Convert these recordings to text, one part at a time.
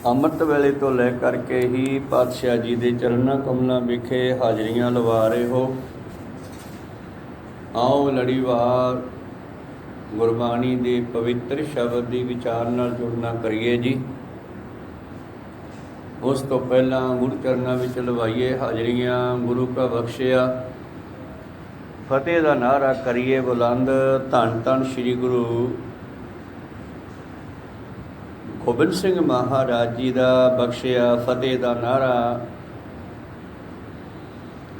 ਅੰਮ੍ਰਿਤ ਵੇਲੇ ਤੋਂ ਲੈ ਕਰਕੇ ਹੀ ਪਾਤਸ਼ਾਹ ਜੀ ਦੇ ਚਰਨਾਂ ਕਮਲਾਂ ਵਿਖੇ ਹਾਜ਼ਰੀਆਂ ਲਵਾ ਰਹੇ ਹੋ। ਆਓ ਲੜੀਵਾਰ ਗੁਰਬਾਣੀ ਦੇ ਪਵਿੱਤਰ ਸ਼ਬਦ ਦੀ ਵਿਚਾਰ ਨਾਲ ਜੁੜਨਾ ਕਰੀਏ ਜੀ। ਉਸ ਤੋਂ ਪਹਿਲਾਂ ਗੁਰੂ ਚਰਨਾਂ ਵਿੱਚ ਲਵਾਈਏ ਹਾਜ਼ਰੀਆਂ। ਗੁਰੂ ਕਾ ਬਖਸ਼ਿਆ ਫਤਿਹ ਦਾ ਨਾਅਰਾ ਕਰੀਏ ਬੁਲੰਦ। ਧੰਨ ਧੰਨ ਸ੍ਰੀ ਗੁਰੂ ਗੋਬਿੰਦ ਸਿੰਘ ਮਹਾਰਾਜ ਜੀ ਦਾ ਬਖਸ਼ਿਆ ਫਤਿਹ ਦਾ ਨਾਅਰਾ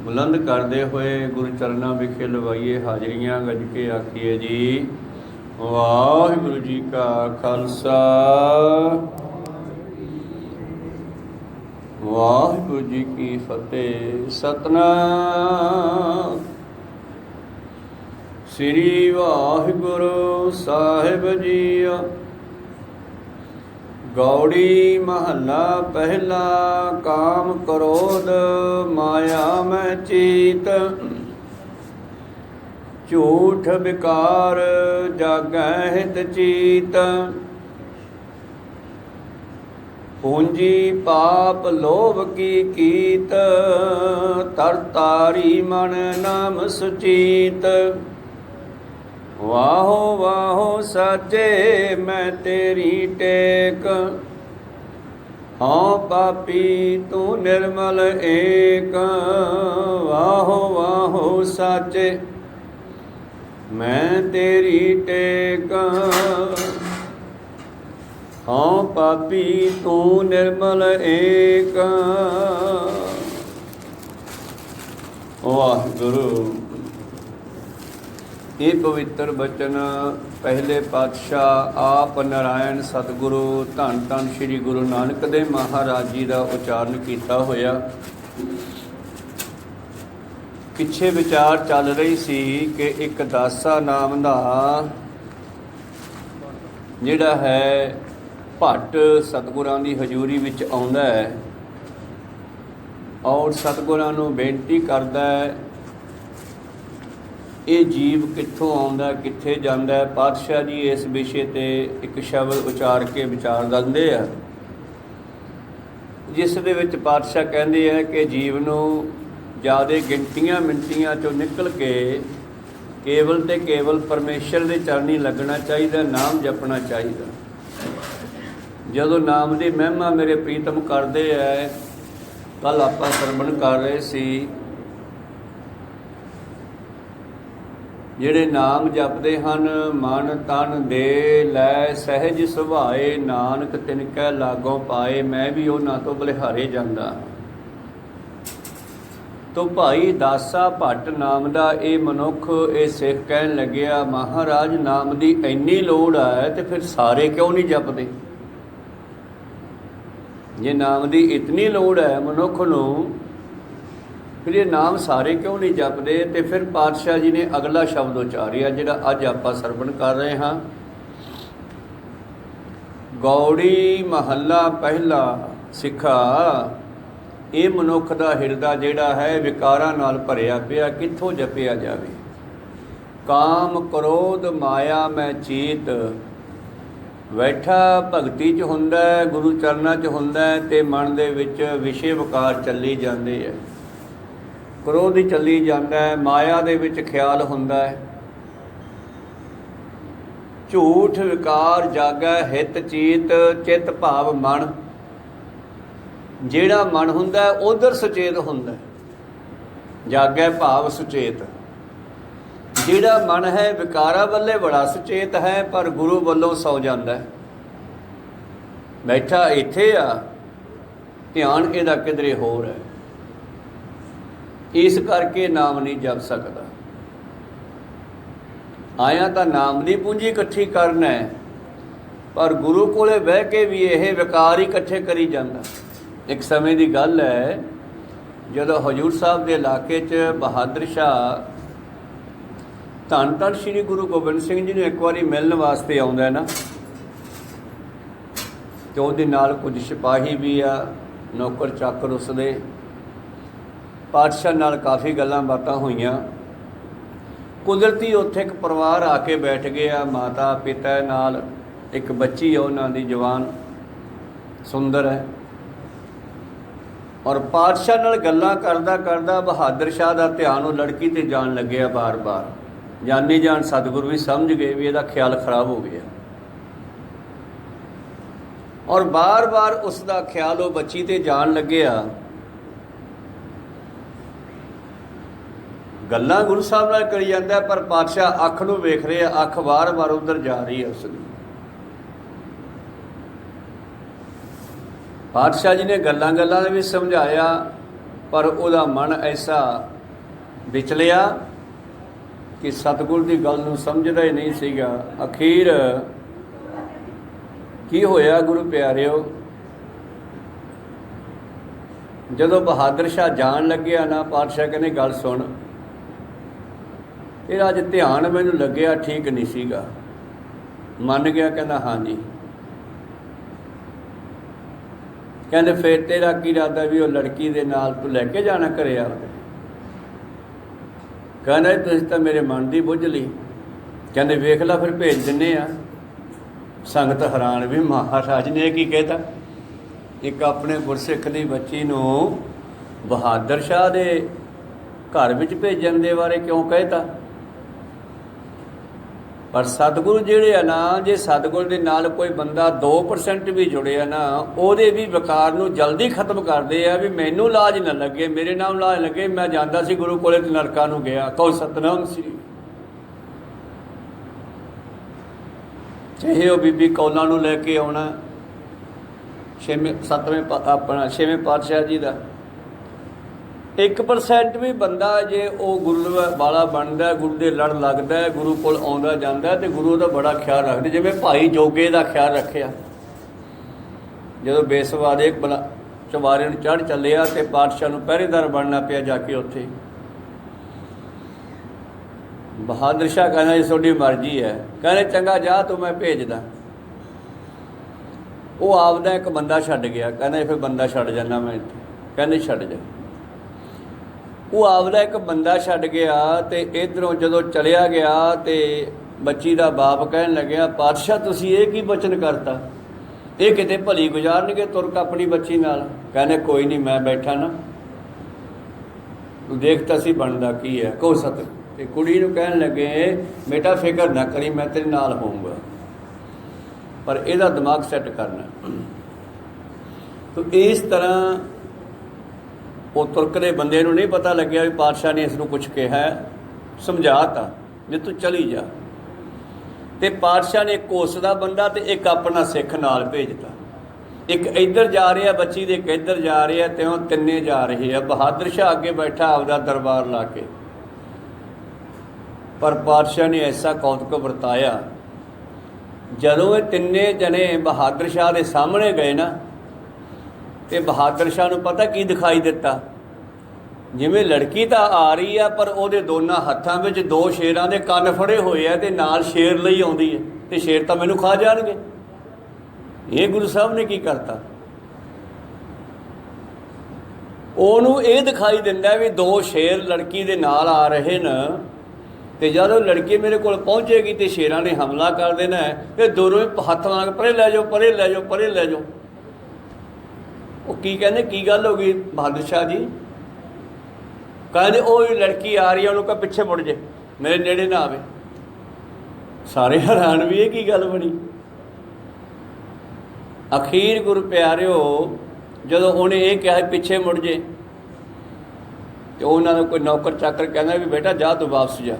ਬੁਲੰਦ ਕਰਦੇ ਹੋਏ ਗੁਰੂ ਚਰਨਾਂ ਵਿਖੇ ਲਵਾਈਏ ਹਾਜ਼ਰੀਆਂ। ਗੱਜ ਕੇ ਆਖੀਏ ਜੀ, ਵਾਹਿਗੁਰੂ ਜੀ ਕਾ ਖਾਲਸਾ, ਵਾਹਿਗੁਰੂ ਜੀ ਕੀ ਫਤਿਹ। ਸਤਨਾਮ ਸ੍ਰੀ ਵਾਹਿਗੁਰੂ ਸਾਹਿਬ ਜੀ। ਗੌੜੀ ਮਹੱਲਾ ਪਹਿਲਾ। ਕਾਮ ਕ੍ਰੋਧ ਮਾਇਆ ਮੈਂ ਚੀਤ, ਝੂਠ ਵਿਕਾਰ ਜਾਗੈ ਹਿਤ ਚੀਤ। ਪੂੰਜੀ ਪਾਪ ਲੋਭ ਕੀ ਕੀਤ, ਤਰਤਾਰੀ ਮਨ ਨਾਮ ਸੁਚੀਤ। ਵਾਹੋ ਵਾਹੋ ਸਾਚੇ ਮੈਂ ਤੇਰੀ ਟੇਕ, ਹਾਂ ਪਾਪੀ ਤੂੰ ਨਿਰਮਲ ਏਕ। ਵਾਹੋ ਵਾਹੋ ਸਾਚੇ ਮੈਂ ਤੇਰੀ ਟੇਕ, ਹਾਂ ਪਾਪੀ ਤੂੰ ਨਿਰਮਲ ਏਕ। ਵਾਹਿਗੁਰੂ। ਇਹ ਪਵਿੱਤਰ ਬਚਨ ਪਹਿਲੇ ਪਾਤਸ਼ਾਹ ਆਪ ਨਾਰਾਇਣ ਸਤਿਗੁਰੂ ਧੰਨ ਧੰਨ ਸ੍ਰੀ ਗੁਰੂ ਨਾਨਕ ਦੇਵ ਮਹਾਰਾਜ ਜੀ ਦਾ ਉਚਾਰਨ ਕੀਤਾ ਹੋਇਆ। ਪਿੱਛੇ ਵਿਚਾਰ ਚੱਲ ਰਹੀ ਸੀ ਕਿ ਇੱਕ ਦਾਸਾ ਨਾਮ ਦਾ ਜਿਹੜਾ ਹੈ ਭੱਟ ਸਤਿਗੁਰਾਂ ਦੀ ਹਜ਼ੂਰੀ ਵਿੱਚ ਆਉਂਦਾ ਹੈ ਔਰ ਸਤਿਗੁਰਾਂ ਨੂੰ ਬੇਨਤੀ ਕਰਦਾ ਹੈ, ਇਹ ਜੀਵ ਕਿੱਥੋਂ ਆਉਂਦਾ ਕਿੱਥੇ ਜਾਂਦਾ। ਪਾਤਸ਼ਾਹ ਜੀ ਇਸ ਵਿਸ਼ੇ 'ਤੇ ਇੱਕ ਸ਼ਬਦ ਉਚਾਰ ਕੇ ਵਿਚਾਰ ਦਿੰਦੇ ਆ, ਜਿਸ ਦੇ ਵਿੱਚ ਪਾਤਸ਼ਾਹ ਕਹਿੰਦੇ ਆ ਕਿ ਜੀਵ ਨੂੰ ਜ਼ਿਆਦਾ ਗਿਣਤੀਆਂ ਮਿੰਟੀਆਂ 'ਚੋਂ ਨਿਕਲ ਕੇ ਕੇਵਲ ਤੇ ਕੇਵਲ ਪਰਮੇਸ਼ਰ ਦੇ ਚਰਨੀ ਲੱਗਣਾ ਚਾਹੀਦਾ, ਨਾਮ ਜਪਣਾ ਚਾਹੀਦਾ। ਜਦੋਂ ਨਾਮ ਦੀ ਮਹਿਮਾ ਮੇਰੇ ਪ੍ਰੀਤਮ ਕਰਦੇ ਹੈ, ਕੱਲ੍ਹ ਆਪਾਂ ਸਰਵਣ ਕਰ ਰਹੇ ਸੀ, ਜਿਹੜੇ ਨਾਮ ਜਪਦੇ ਹਨ ਮਨ ਤਨ ਦੇ ਲੈ ਸਹਿਜ ਸੁਭਾਏ, ਨਾਨਕ ਤਿਨ ਕੈ ਲਾਗੋਂ ਪਾਏ। ਮੈਂ ਵੀ ਉਹਨਾਂ ਤੋਂ ਬਲਿਹਾਰੇ ਜਾਂਦਾ। ਤੋ ਭਾਈ ਦਾਸਾ ਭੱਟ ਨਾਮ ਦਾ ਇਹ ਮਨੁੱਖ, ਇਹ ਸਿੱਖ ਕਹਿਣ ਲੱਗਿਆ, ਮਹਾਰਾਜ ਨਾਮ ਦੀ ਇੰਨੀ ਲੋੜ ਹੈ ਤੇ ਫਿਰ ਸਾਰੇ ਕਿਉਂ ਨਹੀਂ ਜਪਦੇ? ਜੇ ਨਾਮ ਦੀ ਇਤਨੀ ਲੋੜ ਹੈ ਮਨੁੱਖ ਨੂੰ, ਫਿਰ ਇਹ ਨਾਮ ਸਾਰੇ ਕਿਉਂ ਨਹੀਂ ਜਪਦੇ? ਤੇ ਫਿਰ ਪਾਤਸ਼ਾਹ ਜੀ ਨੇ ਅਗਲਾ ਸ਼ਬਦ ਉਚਾਰਿਆ ਜਿਹੜਾ ਅੱਜ ਆਪਾਂ ਸਰਵਣ ਕਰ ਰਹੇ ਹਾਂ। ਗੌੜੀ ਮਹੱਲਾ ਪਹਿਲਾ। ਸਿੱਖਾ, ਇਹ ਮਨੁੱਖ ਦਾ ਹਿਰਦਾ ਜਿਹੜਾ ਹੈ ਵਿਕਾਰਾਂ ਨਾਲ ਭਰਿਆ ਪਿਆ, ਕਿੱਥੋਂ ਜਪਿਆ ਜਾਵੇ? ਕਾਮ ਕ੍ਰੋਧ ਮਾਇਆ ਮੈਂ ਚੀਤ। ਬੈਠਾ ਭਗਤੀ 'ਚ ਹੁੰਦਾ, ਗੁਰੂ ਚਰਨਾਂ 'ਚ ਹੁੰਦਾ ਤੇ ਮਨ ਦੇ ਵਿੱਚ ਵਿਸ਼ੇ ਵਿਕਾਰ ਚੱਲੀ ਜਾਂਦੇ ਹੈ, ਕ੍ਰੋਧ ਹੀ ਚੱਲੀ ਜਾਂਦਾ ਹੈ, ਮਾਇਆ ਦੇ ਵਿੱਚ ਖਿਆਲ ਹੁੰਦਾ ਹੈ। ਝੂਠ ਵਿਕਾਰ ਜਾਗੈ ਹਿਤ ਚੀਤ। ਚਿੱਤ ਭਾਵ ਮਨ, ਜਿਹੜਾ ਮਨ ਹੁੰਦਾ ਉਧਰ ਸੁਚੇਤ ਹੁੰਦਾ। ਜਾਗੈ ਭਾਵ ਸੁਚੇਤ। ਜਿਹੜਾ ਮਨ ਹੈ ਵਿਕਾਰਾਂ ਵੱਲੇ ਬੜਾ ਸੁਚੇਤ ਹੈ, ਪਰ ਗੁਰੂ ਵੱਲੋਂ ਸੌ ਜਾਂਦਾ। ਬੈਠਾ ਇੱਥੇ ਆ, ਧਿਆਨ ਇਹਦਾ ਕਿਧਰੇ ਹੋਰ ਹੈ, ਇਸ ਕਰਕੇ ਨਾਮ ਨਹੀਂ ਜਪ ਸਕਦਾ। ਆਇਆ ਤਾਂ ਨਾਮ ਦੀ ਪੂੰਜੀ ਇਕੱਠੀ ਕਰਨਾ ਹੈ, ਪਰ ਗੁਰੂ ਕੋਲੇ ਬਹਿ ਕੇ ਵੀ ਇਹ ਵਿਕਾਰ ਹੀ ਇਕੱਠੇ ਕਰੀ ਜਾਂਦਾ। ਇੱਕ ਸਮੇਂ ਦੀ ਗੱਲ ਹੈ, ਜਦੋਂ ਹਜ਼ੂਰ ਸਾਹਿਬ ਦੇ ਇਲਾਕੇ 'ਚ ਬਹਾਦਰ ਸ਼ਾਹ ਧੰਨ ਧੰਨ ਸ੍ਰੀ ਗੁਰੂ ਗੋਬਿੰਦ ਸਿੰਘ ਜੀ ਨੂੰ ਇੱਕ ਵਾਰੀ ਮਿਲਣ ਵਾਸਤੇ ਆਉਂਦਾ ਨਾ, ਅਤੇ ਉਹਦੇ ਨਾਲ ਕੁਝ ਸਿਪਾਹੀ ਵੀ ਆ, ਨੌਕਰ ਚਾਕਰ ਉਸਦੇ। ਪਾਤਸ਼ਾਹ ਨਾਲ ਕਾਫੀ ਗੱਲਾਂ ਬਾਤਾਂ ਹੋਈਆਂ। ਕੁਦਰਤੀ ਉੱਥੇ ਇੱਕ ਪਰਿਵਾਰ ਆ ਕੇ ਬੈਠ ਗਿਆ, ਮਾਤਾ ਪਿਤਾ ਨਾਲ ਇੱਕ ਬੱਚੀ ਆ ਉਹਨਾਂ ਦੀ ਜਵਾਨ। सुंदर है। और पातशाह नाल गल्लां करदा करदा बहादुर शाह का ध्यान वो लड़की ते जान लग्या बार बार। जानी जान सतगुरु भी समझ गए भी इसका ख्याल खराब हो गया और बार बार उसका ख्याल वो बच्ची ते जान लग्या। गल्लां गुरु साहब नाल करी जांदा पर पातशाह अख नूं वेख रहे, अख बार बार उधर जा रही है उसकी। पातशाह जी ने गल्लां गल्लां भी समझाया पर उहदा मन ऐसा विचलिया कि सतगुर की गल नूं समझदा ही नहीं सीगा। अखीर की होया गुरु प्यारिओ, जदों बहादुर शाह जान लग्या ना, पातशाह कहने गल सुन, तेरा अज ध्यान मैनूं लग्या ठीक नहीं सीगा। मन गया, कहना हाँ जी। कहते फिर तेरा की इरादा भी वो लड़की दे नाल तू लैके जाना घरे आपदे? कहना तुसीं तां मेरे मन की बुझ ली। कहते वेख ला फिर भेज दिन्ने आ। संगत हैरान भी महाराज ने की कहता, एक अपने गुरसिख की बच्ची नूं बहादुर शाह दे घर विच भेजण दे बारे क्यों कहता? पर सतगुरु जिहड़े आ ना, जे सतगुरु दे नाल कोई बंदा 2% भी जुड़िया ना, ਉਹਦੇ भी विकार नूं जल्दी खत्म करदे आ भी मैनूं लाज ना लगे, मेरे नाम लाज लगे। मैं जांदा सी गुरु कोले ते नरकां नूं गया, कहो सतनाम श्री। चाहे वो बीबी कौलां नूं लैके आउणा, छेवें पातशाह जी का 1% भी बंदा जे वो गुरु वाला बनता, गुरु के लड़ लगता है, गुरु कोल आउंदा जांदा ते गुरु का बड़ा ख्याल रखते। जिवें भाई जोगे का ख्याल रखिया, जो बेसवादे चवारे चढ़ चलिया तो पातशाह नूं पहरेदार बनना पिया जाके उत्थे। बहादुर शाह कहना जी तुहाडी मर्जी है। कहने चंगा जा तू मैं भेजदा। वो आपदा एक बंदा छड्ड गया। कहना फिर बंदा छड्ड जाना मैं इत्थे। कहने छड्ड जा। वो आपदा एक बंदा छड्ड गया तो इधरों जदों चलिया गया तो बच्ची का बाप कहन लग्या, पातशाह तुसीं ये की बचन करता? ये किते भली गुजारनगे तुरक अपनी बच्ची नाल। कहने कोई नहीं मैं बैठा ना, तू देख तां सी बनदा की है, कहो सत। ते कुड़ी नूं कहन लगे, बेटा फिक्र ना करी मैं तेरे नाल होऊंगा, पर इहदा दिमाग सैट करना। तो इस तरह वो तुरकदे बंदे नूं नहीं पता लग्या भी पातशाह ने इसनूं कुछ कहा, समझाता भी तू चली जा। तो पातशाह ने एक कोसदा बंदा तो एक अपना सिख नाल भेजता। एक इधर जा रहा बच्ची दे, एक इधर जा रहा, तो तिन्ने जा रहे हैं। बहादुर शाह अगे बैठा आपदा दरबार ला के। पर पातशाह ने ऐसा कौतुक वरताया, जदों ये तिन्ने जने बहादुर शाह के सामने गए ना, तो बहादुर शाह नूं पता की दिखाई दिता? जिवें लड़की तो आ रही है पर ਉਹਦੇ दोनों हत्थों में 2 शेरां दे ਕੰਨ फड़े हुए है तो नाल शेर ਲਈ आउंदी है, तो शेर तो मैनूं खा जाणगे। ये गुरु साहब ने की करता? ਉਹਨੂੰ ਇਹ दिखाई दिंदा भी 2 शेर लड़की दे नाल आ रहे न, तो जब लड़की मेरे को पहुँचेगी तो शेरां ने हमला कर देना है, तो दोनों ही हत्थ मांग परे लै जाओ, परे लै जाओ, परे लै जाओ। वो की कहने की गल हो गई बहादुर शाह जी? कहते वो लड़की आ रही है, उन्होंने कहा पिछे मुड़ जे, मेरे नेड़े ना आवे। सारे हैरान भी ये की गल बनी। अखीर गुरु प्यारिओ जदों उन्हें ये कहा पिछे मुड़ जे, तो उन्होंने कोई नौकर चाकर कहना भी बेटा जा तू वापस जा।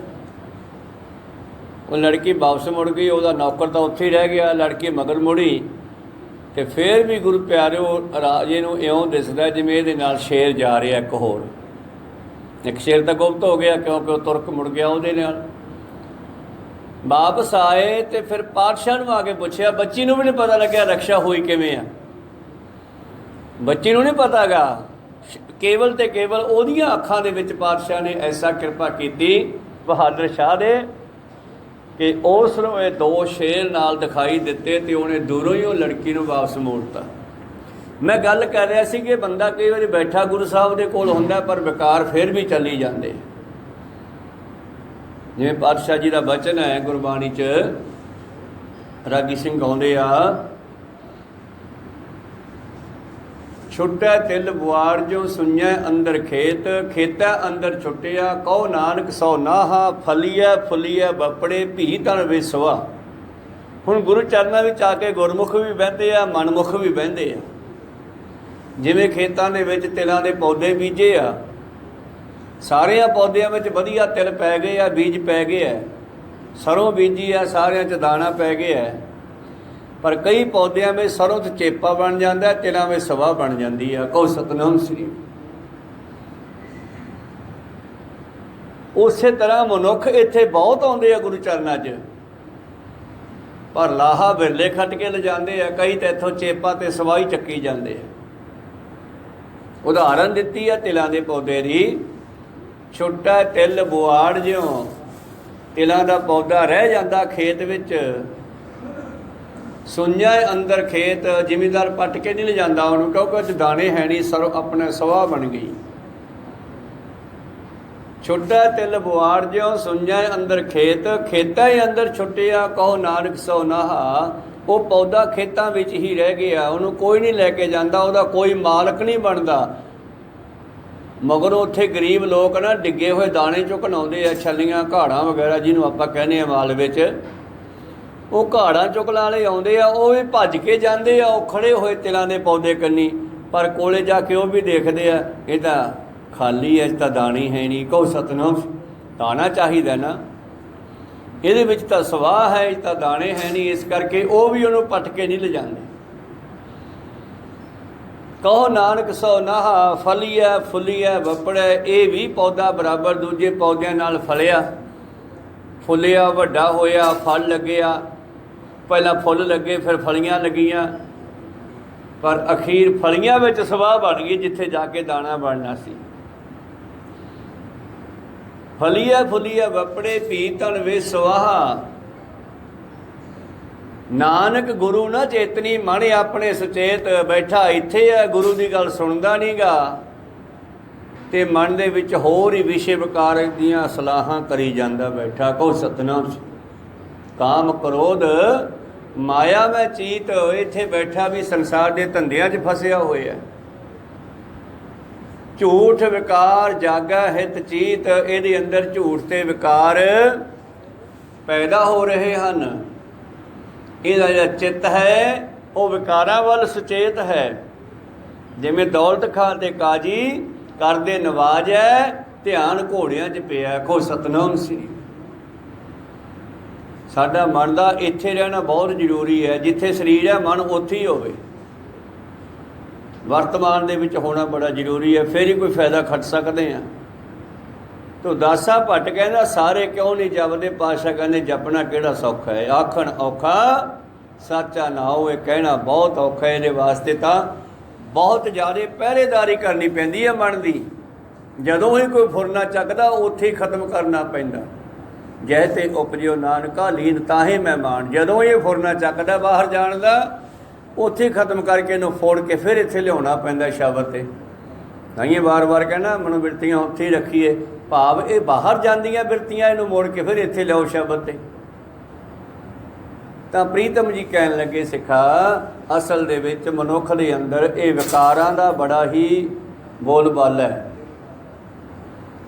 वो लड़की वापस मुड़ गई, वह नौकर तो उत्थे ही रह गया। लड़की मगर मुड़ी तो फिर भी गुरु प्यारिओ राजे नूं इउं दिसदा जिवें इहदे नाल शेर जा रहा। एक होर एक शेर तो गुप्त हो गया क्योंकि वह तुरक मुड़ गया उहदे नाल। वापस आए तो फिर पातशाह नूं आके पुछया, बच्ची नूं भी नहीं पता लग्या रक्षा हुई किवें आ। बच्ची नूं नहीं पता गा, केवल तो केवल उहदियां अखां दे विच पातशाह ने ऐसा कृपा कीती बहादुर शाह दे कि उस नूं ये 2 शेर नाल दिखाई दिते तो उन्हें दूरों ही वो लड़की नूं वापस मोड़ता। मैं गल कर रहा सी कि बंदा कई बार बैठा गुरु साहब दे कोल हुंदा पर विकार फिर भी चली जाते। जिवें पातशाह जी का बचन है गुरबाणी च, रागी सिंह गाउंदे आ, ਛੁੱਟੈ ਤਿਲ ਬੁਆੜ ਜੋ ਸੁਣੈ ਅੰਦਰ ਖੇਤ, ਖੇਤੈ ਅੰਦਰ ਛੁੱਟਿਆ ਕਹੋ ਨਾਨਕ ਸੋ ਨਾਹਾ, ਫਲੀਐ ਫੁਲੀਐ ਬਪੜੇ ਭੀ ਤਨ ਵਿਸਵਾ। ਹੁਣ ਗੁਰੂ ਚਰਨਾਂ ਵਿੱਚ ਆ ਕੇ ਗੁਰਮੁਖ ਵੀ ਬਹਿੰਦੇ ਆ, ਮਨਮੁਖ ਵੀ ਬਹਿੰਦੇ ਆ। ਜਿਵੇਂ ਖੇਤਾਂ ਦੇ ਵਿੱਚ ਤਿਲਾਂ ਦੇ ਪੌਦੇ ਬੀਜੇ ਆ, ਸਾਰਿਆਂ ਪੌਦਿਆਂ ਵਿੱਚ ਵਧੀਆ ਤਿਲ ਪੈ ਗਏ ਆ, ਬੀਜ ਪੈ ਗਏ ਆ, ਸਰੋਂ ਬੀਜੀ ਆ, ਸਾਰਿਆਂ 'ਚ ਦਾਣਾ ਪੈ ਗਿਆ ਹੈ। ਪਰ ਕਈ ਪੌਦਿਆਂ ਵਿੱਚ ਸਰੋਂ 'ਚ ਚੇਪਾ ਬਣ ਜਾਂਦਾ, ਤਿਲਾਂ ਵਿੱਚ ਸਵਾ ਬਣ ਜਾਂਦੀ ਆ। ਕਹੋ ਸਤਿਨਾਮ ਸ੍ਰੀ। ਉਸੇ ਤਰ੍ਹਾਂ ਮਨੁੱਖ ਇੱਥੇ ਬਹੁਤ ਆਉਂਦੇ ਆ ਗੁਰੂ ਚਰਨਾਂ 'ਚ, ਪਰ ਲਾਹਾ ਬਿਰਲੇ ਖੱਟ ਕੇ ਲਿਜਾਂਦੇ ਆ। ਕਈ ਤਾਂ ਇੱਥੋਂ ਚੇਪਾ ਤੇ ਸਵਾਈ ਚੱਕੀ ਜਾਂਦੇ ਆ। ਉਦਾਹਰਨ ਦਿੱਤੀ ਆ ਤਿਲਾਂ ਦੇ ਪੌਦੇ ਦੀ। ਛੋਟਾ ਤਿਲ ਬੁਆੜ ਜਿਉਂ ਤਿਲਾਂ ਦਾ ਪੌਦਾ ਰਹਿ ਜਾਂਦਾ ਖੇਤ ਵਿੱਚ, ਸੁਣਿਆ ਅੰਦਰ ਖੇਤ। ਜ਼ਿਮੀਂਦਾਰ ਪੱਟ ਕੇ ਨਹੀਂ ਲਿਜਾਂਦਾ ਉਹਨੂੰ, ਕਿਉਂਕਿ ਉਹ ਦਾਣੇ ਹੈ ਨਹੀਂ, ਸਰੋਂ ਆਪਣੇ ਸਵਾਹ ਬਣ ਗਈ। ਛੋਟਾ ਤਿਲ ਬੁਆੜ ਜਿਉਂ ਸੁਣਿਆ ਅੰਦਰ ਖੇਤ, ਖੇਤਾਂ ਹੀ ਅੰਦਰ ਛੁੱਟਿਆ ਕਹੋ ਨਾਨਕ ਸੋ ਨਾਹਾ। ਉਹ ਪੌਦਾ ਖੇਤਾਂ ਵਿੱਚ ਹੀ ਰਹਿ ਗਿਆ, ਉਹਨੂੰ ਕੋਈ ਨਹੀਂ ਲੈ ਕੇ ਜਾਂਦਾ, ਉਹਦਾ ਕੋਈ ਮਾਲਕ ਨਹੀਂ ਬਣਦਾ। ਮਗਰ ਉੱਥੇ ਗਰੀਬ ਲੋਕ ਨਾ ਡਿੱਗੇ ਹੋਏ ਦਾਣੇ ਚੁੱਕਣ ਆਉਂਦੇ ਆ, ਛੱਲੀਆਂ ਘਾੜਾਂ ਵਗੈਰਾ ਜਿਹਨੂੰ ਆਪਾਂ ਕਹਿੰਦੇ ਆ ਮਾਲ ਵਿੱਚ। ਉਹ ਘਾੜਾਂ ਚੁੱਕਣ ਵਾਲੇ ਆਉਂਦੇ ਆ, ਉਹ ਵੀ ਭੱਜ ਕੇ ਜਾਂਦੇ ਆ ਉਹ ਖੜੇ ਹੋਏ ਤਿਲਾਂ ਦੇ ਪੌਦੇ ਕੰਨੀ। ਪਰ ਕੋਲੇ ਜਾ ਕੇ ਉਹ ਵੀ ਦੇਖਦੇ ਆ, ਇਹ ਤਾਂ ਖਾਲੀ ਹੈ, ਤਾਂ ਦਾਣੇ ਹੈ ਨਹੀਂ। ਕਹੋ ਸਤਿਨਾਮ। ਦਾਣਾ ਚਾਹੀਦਾ ਨਾ, ਇਹਦੇ ਵਿੱਚ ਤਾਂ ਸਵਾਹ ਹੈ, ਤਾਂ ਦਾਣੇ ਹੈ ਨਹੀਂ। ਇਸ ਕਰਕੇ ਉਹ ਵੀ ਉਹਨੂੰ ਪੱਟ ਕੇ ਨਹੀਂ ਲਿਜਾਂਦੇ। ਕਹੋ ਨਾਨਕ ਸੋ ਨਾਹਾ, ਫਲੀਐ ਫੁਲੀਐ ਬਪੜੈ। ਇਹ ਵੀ ਪੌਦਾ ਬਰਾਬਰ ਦੂਜੇ ਪੌਦਿਆਂ ਨਾਲ ਫਲਿਆ ਫੁੱਲਿਆ, ਵੱਡਾ ਹੋਇਆ, ਫਲ ਲੱਗਿਆ। ਪਹਿਲਾਂ ਫੁੱਲ ਲੱਗੇ, ਫਿਰ ਫਲੀਆਂ ਲੱਗੀਆਂ, ਪਰ ਅਖੀਰ ਫਲੀਆਂ ਵਿੱਚ ਸਵਾਹ ਬਣ ਗਈ ਜਿੱਥੇ ਜਾ ਕੇ ਦਾਣਾ ਬਣਨਾ ਸੀ। ਫਲੀਐ ਫੁਲੀਐ ਬਪੜੇ ਭੀ ਤਨ ਵੇ ਸਵਾਹਾ। ਨਾਨਕ ਗੁਰੂ ਨਾ ਚੇਤਨੀ ਮਨ ਆਪਣੇ ਸੁਚੇਤ। ਬੈਠਾ ਇੱਥੇ ਹੈ, ਗੁਰੂ ਦੀ ਗੱਲ ਸੁਣਦਾ ਨਹੀਂ ਗਾ, ਤੇ ਮਨ ਦੇ ਵਿੱਚ ਹੋਰ ਹੀ ਵਿਸ਼ੇ ਵਿਕਾਰ ਦੀਆਂ ਸਲਾਹਾਂ ਕਰੀ ਜਾਂਦਾ ਬੈਠਾ। ਕਹੋ ਸਤਿਨਾਮ। ਕਾਮ ਕ੍ਰੋਧ ਮਾਇਆ ਮੈਂ ਚੀਤ। ਇੱਥੇ ਬੈਠਾ ਵੀ ਸੰਸਾਰ ਦੇ ਧੰਦਿਆਂ 'ਚ ਫਸਿਆ ਹੋਇਆ। ਝੂਠ ਵਿਕਾਰ ਜਾਗਾ ਹਿਤ ਚੀਤ। ਇਹਦੇ ਅੰਦਰ ਝੂਠ ਤੇ ਵਿਕਾਰ ਪੈਦਾ ਹੋ ਰਹੇ ਹਨ। ਇਹਦਾ ਜਿਹੜਾ ਚਿੱਤ ਹੈ ਉਹ ਵਿਕਾਰਾਂ ਵੱਲ ਸੁਚੇਤ ਹੈ। ਜਿਵੇਂ ਦੌਲਤ ਖਾਂ ਤੇ ਕਾਜੀ ਕਰਦੇ ਨਵਾਜ ਹੈ, ਧਿਆਨ ਘੋੜਿਆਂ 'ਚ ਪਿਆ। ਕਹੋ ਸਤਿਨਾਮ ਸ੍ਰੀ। ਸਾਡਾ ਮਨ ਦਾ ਇੱਥੇ ਰਹਿਣਾ ਬਹੁਤ ਜ਼ਰੂਰੀ ਹੈ। ਜਿੱਥੇ ਸਰੀਰ ਹੈ ਮਨ ਉੱਥੇ ਹੀ ਹੋਵੇ। ਵਰਤਮਾਨ ਦੇ ਵਿੱਚ ਹੋਣਾ ਬੜਾ ਜ਼ਰੂਰੀ ਹੈ, ਫਿਰ ਹੀ ਕੋਈ ਫਾਇਦਾ ਖੱਟ ਸਕਦੇ ਹਾਂ। ਤੋ ਦਾਸਾ ਭੱਟ ਕਹਿੰਦਾ ਸਾਰੇ ਕਿਉਂ ਨਹੀਂ ਜਪਦੇ? ਪਾਤਸ਼ਾਹ ਕਹਿੰਦੇ ਜਪਣਾ ਕਿਹੜਾ ਸੌਖਾ ਹੈ। ਆਖਣ ਔਖਾ ਸੱਚਾ ਨਾ ਹੋਵੇ, ਕਹਿਣਾ ਬਹੁਤ ਔਖਾ। ਇਹਦੇ ਵਾਸਤੇ ਤਾਂ ਬਹੁਤ ਜ਼ਿਆਦਾ ਪਹਿਰੇਦਾਰੀ ਕਰਨੀ ਪੈਂਦੀ ਹੈ ਮਨ ਦੀ। ਜਦੋਂ ਹੀ ਕੋਈ ਫੁਰਨਾ ਚੱਕਦਾ ਉੱਥੇ ਹੀ ਖਤਮ ਕਰਨਾ ਪੈਂਦਾ। ਜੈ ਤੇ ਉਪਜਿਓ ਨਾਨਕਾ ਲੀਨ ਤਾਹੇ ਮਹਿਮਾਨ। ਜਦੋਂ ਇਹ ਫੁਰਨਾ ਚੱਕਦਾ ਬਾਹਰ ਜਾਣ ਦਾ, ਉੱਥੇ ਖਤਮ ਕਰਕੇ ਇਹਨੂੰ ਫੋੜ ਕੇ ਫਿਰ ਇੱਥੇ ਲਿਆਉਣਾ ਪੈਂਦਾ ਸ਼ਬਦ 'ਤੇ। ਤਾਂਹੀਏ ਵਾਰ-ਵਾਰ ਕਹਿਣਾ ਮਨੋਬਿਰਤੀਆਂ ਉੱਥੇ ਹੀ ਰੱਖੀਏ। ਭਾਵ ਇਹ ਬਾਹਰ ਜਾਂਦੀਆਂ ਬਿਰਤੀਆਂ, ਇਹਨੂੰ ਮੋੜ ਕੇ ਫਿਰ ਇੱਥੇ ਲਿਆਓ ਸ਼ਬਦ 'ਤੇ। ਤਾਂ ਪ੍ਰੀਤਮ ਜੀ ਕਹਿਣ ਲੱਗੇ ਸਿੱਖਾ, ਅਸਲ ਦੇ ਵਿੱਚ ਮਨੁੱਖ ਦੇ ਅੰਦਰ ਇਹ ਵਿਕਾਰਾਂ ਦਾ ਬੜਾ ਹੀ ਬੋਲਬਾਲਾ ਹੈ।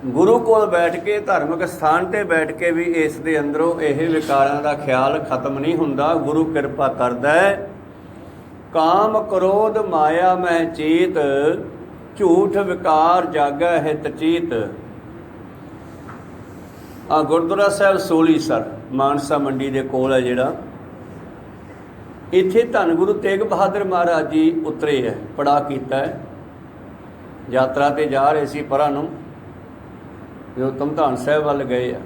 ਗੁਰੂ ਕੋਲ ਬੈਠ ਕੇ, ਧਾਰਮਿਕ ਸਥਾਨ 'ਤੇ ਬੈਠ ਕੇ ਵੀ ਇਸ ਦੇ ਅੰਦਰੋਂ ਇਹ ਵਿਕਾਰਾਂ ਦਾ ਖਿਆਲ ਖਤਮ ਨਹੀਂ ਹੁੰਦਾ। ਗੁਰੂ ਕਿਰਪਾ ਕਰਦਾ ਹੈ। ਕਾਮ ਕ੍ਰੋਧ ਮਾਇਆ ਮੈਂ ਚੇਤ, ਝੂਠ ਵਿਕਾਰ ਜਾਗਾ ਹਿਤ ਚੀਤ। ਆ ਗੁਰਦੁਆਰਾ ਸਾਹਿਬ ਸੋਲੀਸਰ ਮਾਨਸਾ ਮੰਡੀ ਦੇ ਕੋਲ ਹੈ ਜਿਹੜਾ, ਇੱਥੇ ਧੰਨ ਗੁਰੂ ਤੇਗ ਬਹਾਦਰ ਮਹਾਰਾਜ ਜੀ ਉਤਰੇ ਹੈ, ਪੜਾਅ ਕੀਤਾ ਹੈ। ਯਾਤਰਾ 'ਤੇ ਜਾ ਰਹੇ ਸੀ ਪਰਾਂ ਨੂੰ, ਜਦੋਂ ਧਮਧਾਨ ਸਾਹਿਬ ਵੱਲ ਗਏ ਆ।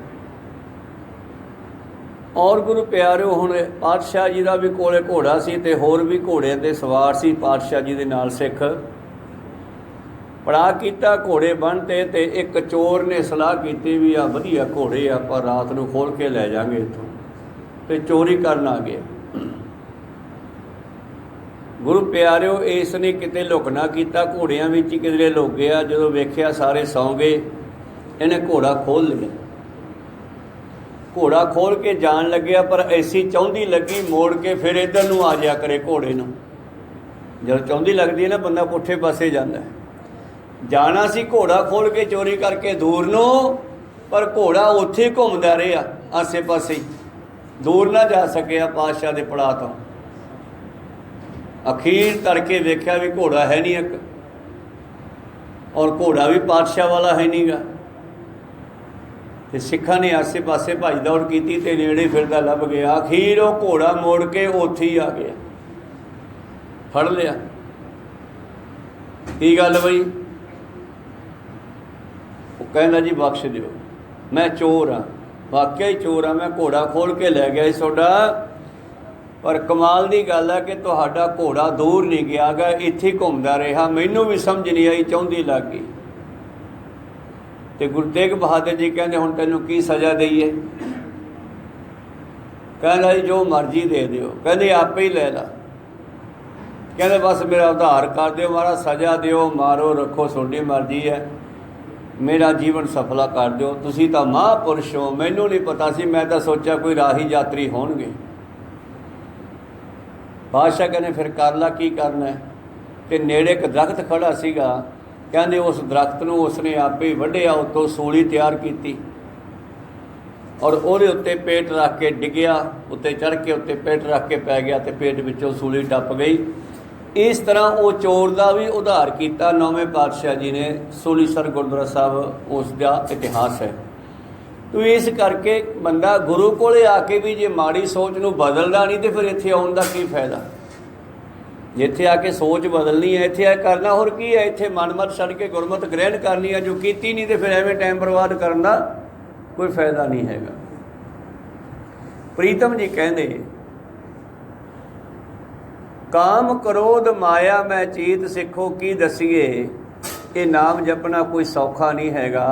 ਔਰ ਗੁਰੂ ਪਿਆਰਿਓ, ਹੁਣ ਪਾਤਸ਼ਾਹ ਜੀ ਦਾ ਵੀ ਕੋਲੇ ਘੋੜਾ ਸੀ ਤੇ ਹੋਰ ਵੀ ਘੋੜਿਆਂ 'ਤੇ ਸਵਾਰ ਸੀ ਪਾਤਸ਼ਾਹ ਜੀ ਦੇ ਨਾਲ ਸਿੱਖ। ਪੜਾਅ ਕੀਤਾ ਘੋੜੇ ਬੰਨ੍ਹਤੇ, ਤੇ ਇੱਕ ਚੋਰ ਨੇ ਸਲਾਹ ਕੀਤੀ ਵੀ ਆ ਵਧੀਆ ਘੋੜੇ ਆਪਾਂ ਰਾਤ ਨੂੰ ਖੋਲ੍ਹ ਕੇ ਲੈ ਜਾਵਾਂਗੇ ਇੱਥੋਂ, ਤੇ ਚੋਰੀ ਕਰਨ ਆ ਗਏ। ਗੁਰੂ ਪਿਆਰਿਓ, ਇਸ ਨੇ ਕਿਤੇ ਲੁਕ ਨਾ ਕੀਤਾ, ਘੋੜਿਆਂ ਵਿੱਚ ਹੀ ਕਿਧਰੇ ਲੁਕ ਗਿਆ। ਜਦੋਂ ਵੇਖਿਆ ਸਾਰੇ ਸੌਂ ਗਏ, ਇਹਨੇ ਘੋੜਾ ਖੋਲ੍ਹ ਲਿਆ। ਘੋੜਾ ਖੋਲ੍ਹ ਕੇ ਜਾਣ ਲੱਗਿਆ, ਪਰ ਐਸੀ ਚਾਹੁੰਦੀ ਲੱਗੀ ਮੋੜ ਕੇ ਫਿਰ ਇੱਧਰ ਨੂੰ ਆ ਜਾਇਆ ਕਰੇ ਘੋੜੇ ਨੂੰ। जब चाहुंदी लगती है ना बंदा पुठे पासे जाता है। जाना सी घोड़ा खोल के चोरी करके दूर नो, पर घोड़ा उत्थे ही घूमदा रहा आसे पासे, दूर ना जा सकिया पातशाह के पड़ाव तो। अखीर तड़के वेख्या भी घोड़ा है नहीं एक, और घोड़ा भी पातशाह वाला है नहीं गा। तो सिखा ने आसे पासे भज दौड़ की ते नेड़े फिरदा लभ गया। अखीर वो घोड़ा मोड़ के उत्थे ही आ गया, फड़ लिया। की गल बई? वो कहना जी बख्श दिओ, मैं चोर हाँ, वाकई ही चोर हाँ, मैं घोड़ा खोल के लै गया सोडा, पर कमाल की गल है कि तुहाडा घोड़ा दूर नहीं गया गा, इत्थे ही घूमदा रहा। मैनू भी समझ नहीं आई, चाहुंदी लग गई। तो गुरु तेग बहादुर जी कहते हुण तैनूं की सज़ा दईए? कहंदा जी जो मर्जी दे दिओ। कहंदे आपे ही लै ला। कहंदे बस मेरा उद्धार कर दिओ महाराज, सज़ा दिओ, मारो रखो, तुहाडी मर्जी है, मेरा जीवन सफला कर दिओ। तुसीं तां महापुरुष हो, मैनूं नहीं पता सी, मैं तां सोचा कोई राही यात्री होणगे। बादशाह कहने फिर कर ला, की करना है? कि नेड़े एक दरख्त खड़ा सीगा, कहंदे उस दरख्त नूं उसने आपे ही वड्ढिया, उत्तों सूली तैयार की और उहदे उत्ते पेट रख के डिग्या, उत्ते चढ़ के उत्ते पेट रख के पै गया, तो पेट विचों सूली टप गई। इस तरह वो चोर का भी उद्धार किया नौवें पातशाह जी ने। सूलीसर गुरुद्वारा साहब उसका इतिहास है। तो इस करके बंदा गुरु कोले आके भी जे माड़ी सोच नूं बदलदा नहीं, तो फिर इत्थे आउण दा की फायदा? जिथे आके सोच बदलनी है, इत्थे करना होर की है? इत्थे मनमत छड्ड के गुरमत ग्रहण करनी है, जो कीती नहीं तो फिर एवें टाइम बर्बाद करन दा कोई फायदा नहीं हैगा। प्रीतम जी कहंदे काम क्रोध माया मैं चीत सिखो की दसीए, ये नाम जपना कोई सौखा नहीं हैगा।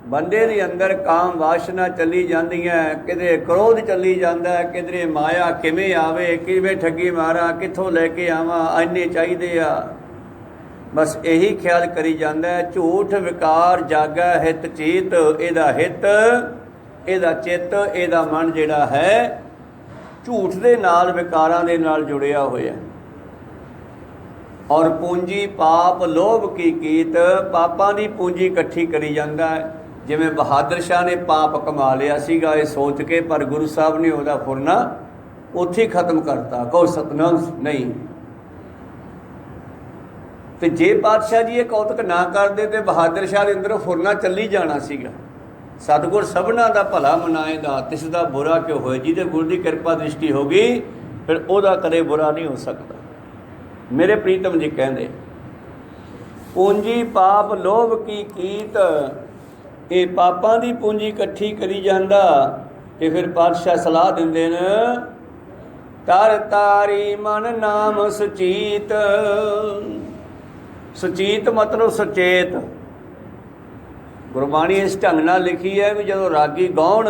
बंदे दे अंदर काम वासना चली जाती है, किधरे क्रोध चली जाता है, किधरे माया किवें आवे, किवें ठगी मारा, कित्थों लैके आवां, इन्ने चाहिए आ, बस यही ख्याल करी जाता है। झूठ विकार जागा हित चीत, इहदा हित, इहदा चित, इहदा मन जिहड़ा है झूठ दे नाल विकारां दे नाल जुड़िया होया। और पूंजी पाप लोभ की कीत, पापां दी पूंजी इकट्ठी करी जाता है। जिवें बहादुर शाह ने पाप कमा लिया सीगा ये सोच के, पर गुरु साहब ने उहदा फुरना उत्थे खत्म करता। कहो सतनाम नहीं। तो जे पातशाह जी ये कौतक ना करते तो बहादुर शाह के अंदरों फुरना चली जाना सीगा। सतगुर सबना दा भला मनाएगा, तिस दा बुरा क्यों होए। जिहदे गुरु की कृपा दृष्टि होगी फिर ओहदा कदे बुरा नहीं हो सकता। मेरे प्रीतम जी कहंदे पूंजी पाप लोभ की कीत, ये पापां दी पूंजी इकट्ठी करी जांदा। ते फिर पातशाह सलाह दिंदे ने तर तारी मन नाम सुचीत। सुचीत मतलब सुचेत। गुरबाणी इस ढंग नाल लिखी है भी जदों रागी गाउण,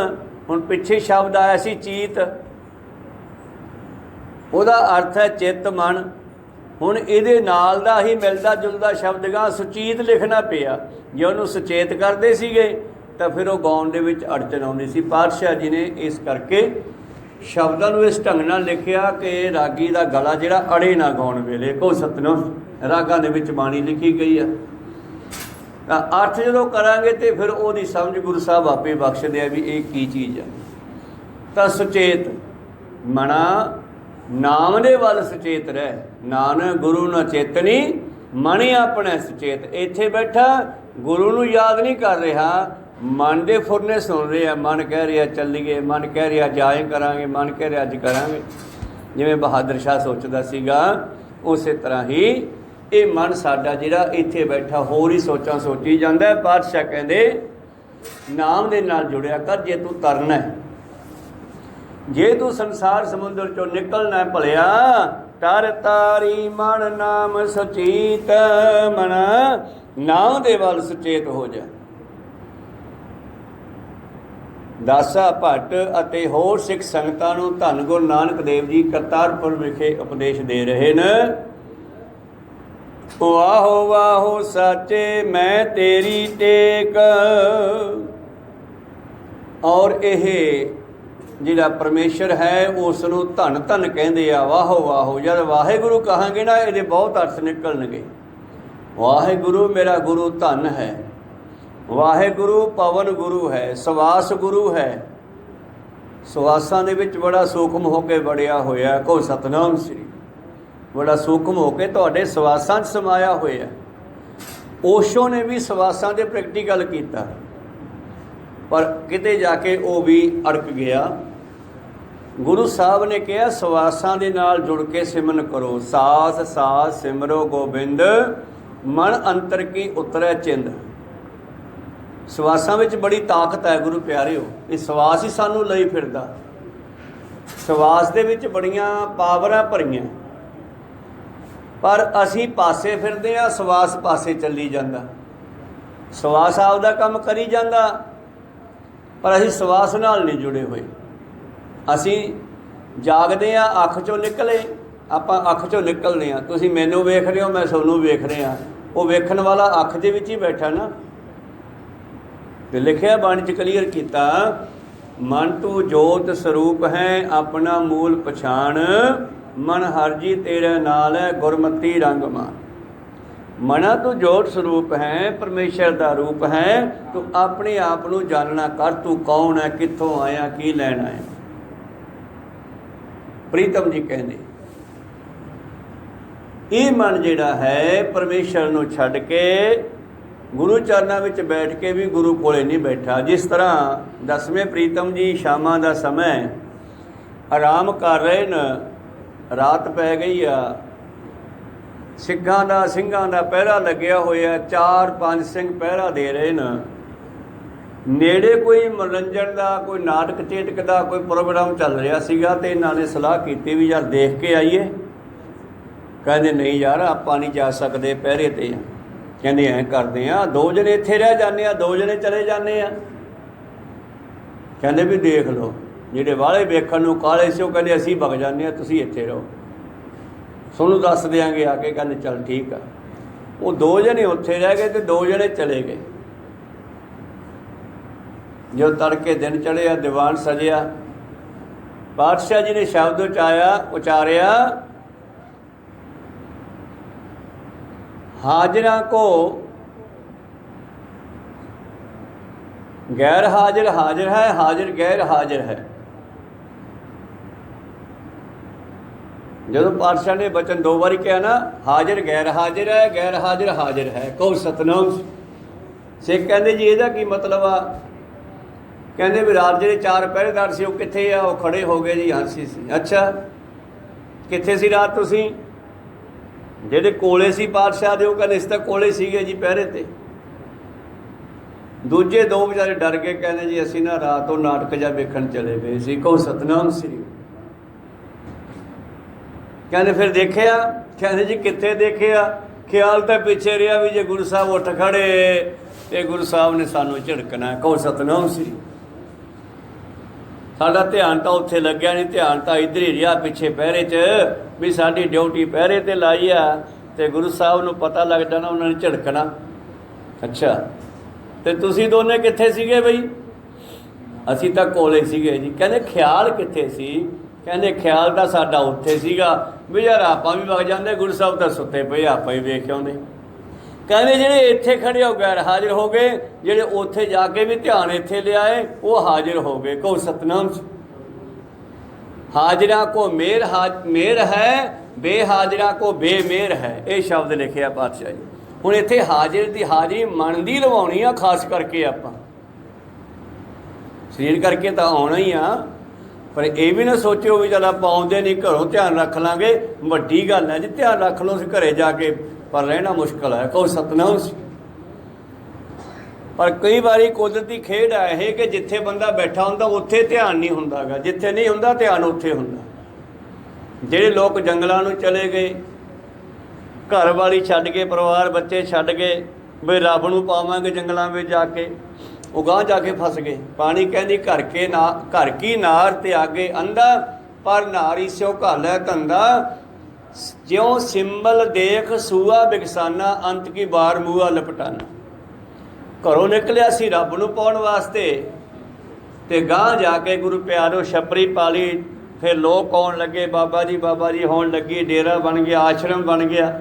हुण पिछे शब्द आया सी चीत, ਉਹਦਾ अर्थ है चित मन। ਹੁਣ ਇਹਦੇ ਨਾਲ ਦਾ ਹੀ ਮਿਲਦਾ ਜੁਲਦਾ ਸ਼ਬਦ ਗਾ ਸੁਚੇਤ ਲਿਖਣਾ ਪਿਆ। ਜੇ ਉਹਨੂੰ ਸੁਚੇਤ ਕਰਦੇ ਸੀਗੇ ਤਾਂ ਫਿਰ ਉਹ ਗਾਉਣ ਦੇ ਵਿੱਚ ਅੜਚਨ ਆਉਂਦੀ ਸੀ। ਪਾਤਸ਼ਾਹ ਜੀ ਨੇ ਇਸ ਕਰਕੇ ਸ਼ਬਦਾਂ ਨੂੰ ਇਸ ਢੰਗ ਨਾਲ ਲਿਖਿਆ ਕਿ ਰਾਗੀ ਦਾ ਗਲਾ ਜਿਹੜਾ ਅੜੇ ਨਾ ਗਾਉਣ ਵੇਲੇ। ਕੋ ਸਤਨਾਮ ਰਾਗਾਂ ਦੇ ਵਿੱਚ ਬਾਣੀ ਲਿਖੀ ਗਈ ਆ। ਤਾਂ ਅਰਥ ਜਦੋਂ ਕਰਾਂਗੇ ਤਾਂ ਫਿਰ ਉਹਦੀ ਸਮਝ ਗੁਰੂ ਸਾਹਿਬ ਆਪੇ ਬਖਸ਼ਦੇ ਆ ਵੀ ਇਹ ਕੀ ਚੀਜ਼ ਆ। ਤਾਂ ਸੁਚੇਤ ਮਣਾ नाम दे वल सुचेत रह, नानक गुरु न चेतनी मन अपने सुचेत। इत्थे बैठा गुरु नूं याद नहीं कर रहा, मन दे फुरने सुन रहा। मन कह रहा चलीए, मन कह रहा जाए करांगे, मन कह रहा अज करांगे। जिवें बहादुर शाह सोचदा सीगा उस तरह ही ये मन साडा जिहड़ा इत्थे बैठा होर ही सोचां सोची जांदा है। पातशाह कहंदे नाम दे नाल जुड़िया कर जे तूं तरना है, जे तू संसार समुद्र चो निकलना भलिया। तर तारी मन नाम सुचेत, मन नाम दे वल सुचेत हो जा। दासा भट्ट अते होर सिख संगतां नूं धन गुरु नानक देव जी करतारपुर विखे उपदेश दे रहे ने। वाहो वाहो साचे मैं तेरी टेक। और यह ਜਿਹੜਾ ਪਰਮੇਸ਼ਰ ਹੈ ਉਸ ਨੂੰ ਧੰਨ ਧੰਨ ਕਹਿੰਦੇ ਆ, ਵਾਹੋ ਵਾਹੋ। ਜਦ ਵਾਹਿਗੁਰੂ ਕਹਾਂਗੇ ਨਾ ਇਹਦੇ ਬਹੁਤ ਅਰਥ ਨਿਕਲਣਗੇ। ਵਾਹਿਗੁਰੂ ਮੇਰਾ ਗੁਰੂ ਧੰਨ ਹੈ, ਵਾਹਿਗੁਰੂ ਪਵਨ ਗੁਰੂ ਹੈ, ਸਵਾਸ ਗੁਰੂ ਹੈ। ਸਵਾਸਾਂ ਦੇ ਵਿੱਚ ਬੜਾ ਸੂਖਮ ਹੋ ਕੇ ਵੜਿਆ ਹੋਇਆ। ਕਹੋ ਸਤਨਾਮ ਸ੍ਰੀ। ਬੜਾ ਸੂਖਮ ਹੋ ਕੇ ਤੁਹਾਡੇ ਸਵਾਸਾਂ 'ਚ ਸਮਾਇਆ ਹੋਇਆ। ਓਸ਼ੋ ਨੇ ਵੀ ਸਵਾਸਾਂ ਦੇ ਪ੍ਰੈਕਟੀਕਲ ਕੀਤਾ, ਪਰ ਕਿਤੇ ਜਾ ਕੇ ਉਹ ਵੀ ਅੜਕ ਗਿਆ। ਗੁਰੂ ਸਾਹਿਬ ਨੇ ਕਿਹਾ ਸਵਾਸਾਂ ਦੇ ਨਾਲ ਜੁੜ ਕੇ ਸਿਮਰਨ ਕਰੋ। ਸਾਸ ਸਾਸ ਸਿਮਰੋ ਗੋਬਿੰਦ, ਮਨ ਅੰਤਰ ਕੀ ਉਤਰੈ ਚਿੰਦ। ਸਵਾਸਾਂ ਵਿੱਚ ਬੜੀ ਤਾਕਤ ਹੈ ਗੁਰੂ ਪਿਆਰਿਓ। ਇਹ ਸਵਾਸ ਹੀ ਸਾਨੂੰ ਲਈ ਫਿਰਦਾ। ਸਵਾਸ ਦੇ ਵਿੱਚ ਬੜੀਆਂ ਪਾਵਰਾਂ ਭਰੀਆਂ, ਪਰ ਅਸੀਂ ਪਾਸੇ ਫਿਰਦੇ ਹਾਂ, ਸਵਾਸ ਪਾਸੇ ਚੱਲੀ ਜਾਂਦਾ। ਸਵਾਸ ਆਪਦਾ ਕੰਮ ਕਰੀ ਜਾਂਦਾ, ਪਰ ਅਸੀਂ ਸਵਾਸ ਨਾਲ ਨਹੀਂ ਜੁੜੇ ਹੋਏ। ਅਸੀਂ ਜਾਗਦੇ ਹਾਂ, ਅੱਖ 'ਚੋਂ ਨਿਕਲੇ, ਆਪਾਂ ਅੱਖ 'ਚੋਂ ਨਿਕਲਦੇ ਹਾਂ। ਤੁਸੀਂ ਮੈਨੂੰ ਵੇਖ ਰਹੇ ਹੋ, ਮੈਂ ਤੁਹਾਨੂੰ ਵੇਖ ਰਿਹਾ। ਉਹ ਵੇਖਣ ਵਾਲਾ ਅੱਖ ਦੇ ਵਿੱਚ ਹੀ ਬੈਠਾ ਨਾ। ਤੇ ਲਿਖਿਆ ਬਾਣੀ 'ਚ ਕਲੀਅਰ ਕੀਤਾ, ਮਨ ਤੂੰ ਜੋਤ ਸਰੂਪ ਹੈ, ਆਪਣਾ ਮੂਲ ਪਛਾਣ। ਮਨ ਹਰ ਜੀ ਤੇਰੇ ਨਾਲ ਹੈ, ਗੁਰਮਤੀ ਰੰਗ ਮਾਨ। ਮਨਾ ਤੂੰ ਜੋਤ ਸਰੂਪ ਹੈ, ਪਰਮੇਸ਼ਰ ਦਾ ਰੂਪ ਹੈ। ਤੂੰ ਆਪਣੇ ਆਪ ਨੂੰ ਜਾਣਨਾ ਕਰ, ਤੂੰ ਕੌਣ ਹੈ, ਕਿੱਥੋਂ ਆਇਆ, ਕੀ ਲੈਣਾ ਹੈ। ਪ੍ਰੀਤਮ ਜੀ ਕਹਿੰਦੇ ਇਹ ਮਨ ਜਿਹੜਾ ਹੈ ਪਰਮੇਸ਼ਰ ਨੂੰ ਛੱਡ ਕੇ ਗੁਰੂ ਚਰਨਾਂ ਵਿੱਚ ਬੈਠ ਕੇ ਵੀ ਗੁਰੂ ਕੋਲੇ ਨਹੀਂ ਬੈਠਾ। ਜਿਸ ਤਰ੍ਹਾਂ ਦਸਵੇਂ ਪ੍ਰੀਤਮ ਜੀ ਸ਼ਾਮਾਂ ਦਾ ਸਮਾਂ ਆਰਾਮ ਕਰ ਰਹੇ ਨੇ, ਰਾਤ ਪੈ ਗਈ ਆ, ਸਿੰਘਾਂ ਦਾ ਪਹਿਰਾ ਲੱਗਿਆ ਹੋਇਆ, 4-5 ਸਿੰਘ ਪਹਿਰਾ ਦੇ ਰਹੇ ਨੇ। ਨੇੜੇ ਕੋਈ ਮਨੋਰੰਜਨ ਦਾ, ਕੋਈ ਨਾਟਕ ਚੇਟਕ ਦਾ ਕੋਈ ਪ੍ਰੋਗਰਾਮ ਚੱਲ ਰਿਹਾ ਸੀਗਾ, ਤੇ ਇਹਨਾਂ ਨੇ ਸਲਾਹ ਕੀਤੀ ਵੀ ਯਾਰ ਦੇਖ ਕੇ ਆਈਏ। ਕਹਿੰਦੇ ਨਹੀਂ ਯਾਰ ਆਪਾਂ ਨਹੀਂ ਜਾ ਸਕਦੇ, ਪਹਿਰੇ 'ਤੇ। ਕਹਿੰਦੇ ਐਂ ਕਰਦੇ ਆ, 2 ਜਣੇ ਇੱਥੇ ਰਹਿ ਜਾਂਦੇ ਆ, 2 ਜਣੇ ਚਲੇ ਜਾਂਦੇ ਆ। ਕਹਿੰਦੇ ਵੀ ਦੇਖ ਲਓ, ਜਿਹੜੇ ਵਾਲੇ ਵੇਖਣ ਨੂੰ ਕਾਲੇ ਸੀ ਉਹ ਕਹਿੰਦੇ ਅਸੀਂ ਵਗ ਜਾਂਦੇ ਹਾਂ, ਤੁਸੀਂ ਇੱਥੇ ਰਹੋ, ਤੁਹਾਨੂੰ ਦੱਸ ਦਿਆਂਗੇ ਆ ਕੇ। ਕਹਿੰਦੇ ਚੱਲ ਠੀਕ ਆ। ਉਹ 2 ਜਣੇ ਉੱਥੇ ਰਹਿ ਗਏ ਤੇ 2 ਜਣੇ ਚਲੇ ਗਏ। ਜੋ ਤੜਕੇ ਦਿਨ ਚੜ੍ਹਿਆ, ਦੀਵਾਨ ਸਜਿਆ, ਪਾਤਸ਼ਾਹ ਜੀ ਨੇ ਸ਼ਬਦ ਉਚਾਰਿਆ, ਹਾਜ਼ਰਾਂ ਕੋ ਗੈਰ ਹਾਜ਼ਰ ਹਾਜ਼ਰ ਹੈ, ਹਾਜ਼ਰ ਗੈਰ ਹਾਜ਼ਰ ਹੈ। ਜਦੋਂ ਪਾਤਸ਼ਾਹ ਨੇ ਬਚਨ 2 ਵਾਰੀ ਕਿਹਾ ਨਾ, ਹਾਜ਼ਰ ਗੈਰ ਹਾਜ਼ਰ ਹੈ, ਗੈਰ ਹਾਜ਼ਰ ਹਾਜ਼ਰ ਹੈ। ਕਹੋ ਸਤਨਾਮ। ਸਿੱਖ ਕਹਿੰਦੇ ਜੀ ਇਹਦਾ ਕੀ ਮਤਲਬ ਆ? ਕਹਿੰਦੇ ਵੀ ਰਾਤ ਜਿਹੜੇ 4 ਪਹਿਰੇਦਾਰ ਸੀ ਉਹ ਕਿੱਥੇ ਆ? ਉਹ ਖੜੇ ਹੋ ਗਏ ਜੀ, ਹਾਂਸੀ ਸੀ। ਅੱਛਾ, ਕਿੱਥੇ ਸੀ ਰਾਤ ਤੁਸੀਂ? ਜਿਹੜੇ ਕੋਲੇ ਸੀ ਪਾਤਸ਼ਾਹ ਦੇ ਉਹ ਕਹਿੰਦੇ ਇਸ ਤਾਂ ਕੋਲੇ ਸੀਗੇ ਜੀ ਪਹਿਰੇ 'ਤੇ। ਦੂਜੇ 2 ਵਿਚਾਰੇ ਡਰ ਕੇ ਕਹਿੰਦੇ ਜੀ ਅਸੀਂ ਨਾ ਰਾਤ ਉਹ ਨਾਟਕ ਜਿਹਾ ਵੇਖਣ ਚਲੇ ਗਏ ਸੀ। ਕਹੋ ਸਤਨਾਮ ਸ੍ਰੀ। ਕਹਿੰਦੇ ਫਿਰ ਦੇਖਿਆ? ਕਹਿੰਦੇ ਜੀ ਕਿੱਥੇ ਦੇਖਿਆ? ਖਿਆਲ ਤਾਂ ਪਿੱਛੇ ਰਿਹਾ ਵੀ ਜੇ ਗੁਰੂ ਸਾਹਿਬ ਉੱਠ ਖੜੇ ਤੇ ਗੁਰੂ ਸਾਹਿਬ ਨੇ ਸਾਨੂੰ ਝਿੜਕਣਾ। ਕਹੋ ਸਤਨਾਮ ਸ੍ਰੀ। ਸਾਡਾ ਧਿਆਨ ਤਾਂ ਉੱਥੇ ਲੱਗਿਆ ਨਹੀਂ, ਧਿਆਨ ਤਾਂ ਇੱਧਰ ਹੀ ਰਿਹਾ ਪਿੱਛੇ ਪਹਿਰੇ 'ਚ, ਵੀ ਸਾਡੀ ਡਿਊਟੀ ਪਹਿਰੇ 'ਤੇ ਲਾਈ ਆ ਤੇ ਗੁਰੂ ਸਾਹਿਬ ਨੂੰ ਪਤਾ ਲੱਗ ਜਾਣਾ, ਉਹਨਾਂ ਨੇ ਝਿੜਕਣਾ। ਅੱਛਾ, ਤੇ ਤੁਸੀਂ ਦੋਨੇ ਕਿੱਥੇ ਸੀਗੇ ਬਈ? ਅਸੀਂ ਤਾਂ ਕੋਲੇ ਸੀਗੇ ਜੀ। ਕਹਿੰਦੇ ਖਿਆਲ ਕਿੱਥੇ ਸੀ? ਕਹਿੰਦੇ ਖਿਆਲ ਤਾਂ ਸਾਡਾ ਉੱਥੇ ਸੀਗਾ ਵੀ ਯਾਰ ਆਪਾਂ ਵੀ ਵਗ ਜਾਂਦੇ, ਗੁਰੂ ਸਾਹਿਬ ਤਾਂ ਸੁੱਤੇ ਪਏ, ਆਪਾਂ ਹੀ ਵੇਖ ਆਉਂਦੇ। ਕਹਿੰਦੇ ਜਿਹੜੇ ਇੱਥੇ ਖੜੇ ਹੋ ਗੈਰ ਹਾਜ਼ਰ ਹੋ ਗਏ, ਜਿਹੜੇ ਉੱਥੇ ਜਾ ਕੇ ਵੀ ਧਿਆਨ ਇੱਥੇ ਲਿਆਏ ਉਹ ਹਾਜ਼ਰ ਹੋ ਗਏ। ਕਹੋ ਸਤਨਾਮ। ਹਾਜ਼ਰਾਂ ਕੋ ਮੇਰ ਹੈ, ਬੇਹਾਜ਼ਰਾਂ ਕੋ ਬੇਮੇਰ ਹੈ। ਇਹ ਸ਼ਬਦ ਲਿਖਿਆ ਪਾਤਸ਼ਾਹ ਜੀ। ਹੁਣ ਇੱਥੇ ਹਾਜ਼ਰ ਦੀ ਹਾਜ਼ਰੀ ਮਨ ਦੀ ਲਵਾਉਣੀ ਆ, ਖਾਸ ਕਰਕੇ ਆਪਾਂ ਸਰੀਰ ਕਰਕੇ ਤਾਂ ਆਉਣਾ ਹੀ ਆ, ਪਰ ਇਹ ਵੀ ਨਾ ਸੋਚਿਓ ਵੀ ਚੱਲ ਆਪਾਂ ਆਉਂਦੇ ਨਹੀਂ, ਘਰੋਂ ਧਿਆਨ ਰੱਖ ਲਾਂਗੇ। ਵੱਡੀ ਗੱਲ ਹੈ ਜੀ, ਧਿਆਨ ਰੱਖ ਲਓ, ਅਸੀਂ ਘਰੇ ਜਾ ਕੇ, ਪਰ ਰਹਿਣਾ ਮੁਸ਼ਕਿਲ ਹੈ। ਕਹੋ ਸਤਨਾਮ। ਪਰ ਕਈ ਵਾਰੀ ਕੁਦਰਤੀ ਖੇਡ ਹੈ ਇਹ ਕਿ ਜਿੱਥੇ ਬੰਦਾ ਬੈਠਾ ਹੁੰਦਾ ਉੱਥੇ ਧਿਆਨ ਨਹੀਂ ਹੁੰਦਾ ਗਾ, ਜਿੱਥੇ ਨਹੀਂ ਹੁੰਦਾ ਧਿਆਨ ਉੱਥੇ ਹੁੰਦਾ। ਜਿਹੜੇ ਲੋਕ ਜੰਗਲਾਂ ਨੂੰ ਚਲੇ ਗਏ, ਘਰ ਵਾਲੀ ਛੱਡ ਕੇ, ਪਰਿਵਾਰ ਬੱਚੇ ਛੱਡ ਕੇ, ਵੀ ਰੱਬ ਨੂੰ ਪਾਵਾਂਗੇ ਜੰਗਲਾਂ ਵਿੱਚ ਜਾ ਕੇ, ਉਹ ਗਾਂਹ ਜਾ ਕੇ ਫਸ ਗਏ। ਪਾਣੀ ਕਹਿੰਦੀ ਘਰ ਕੀ ਨਾਰ ਤੇ ਆਗੇ ਅੰਧਾ, ਪਰ ਨਾਰੀ ਸਿਓ ਘਾਲੈ ਧੰਦਾ। ਜਿਉਂ ਸਿੰਬਲ ਦੇਖ ਸੂਆ ਬਿਗਸਾਨਾ, ਅੰਤ ਕੀ ਬਾਰ ਮੂਆ ਲਪਟਾਨਾ। ਘਰੋਂ ਨਿਕਲਿਆ ਸੀ ਰੱਬ ਨੂੰ ਪਾਉਣ ਵਾਸਤੇ, ਤੇ ਗਾਂਹ ਜਾ ਕੇ ਗੁਰੂ ਪਿਆਰੋ ਛਪਰੀ ਪਾਲੀ। ਫਿਰ ਲੋਕ ਆਉਣ ਲੱਗੇ, ਬਾਬਾ ਜੀ ਹੋਣ ਲੱਗੀ, ਡੇਰਾ ਬਣ ਗਿਆ, ਆਸ਼ਰਮ ਬਣ ਗਿਆ,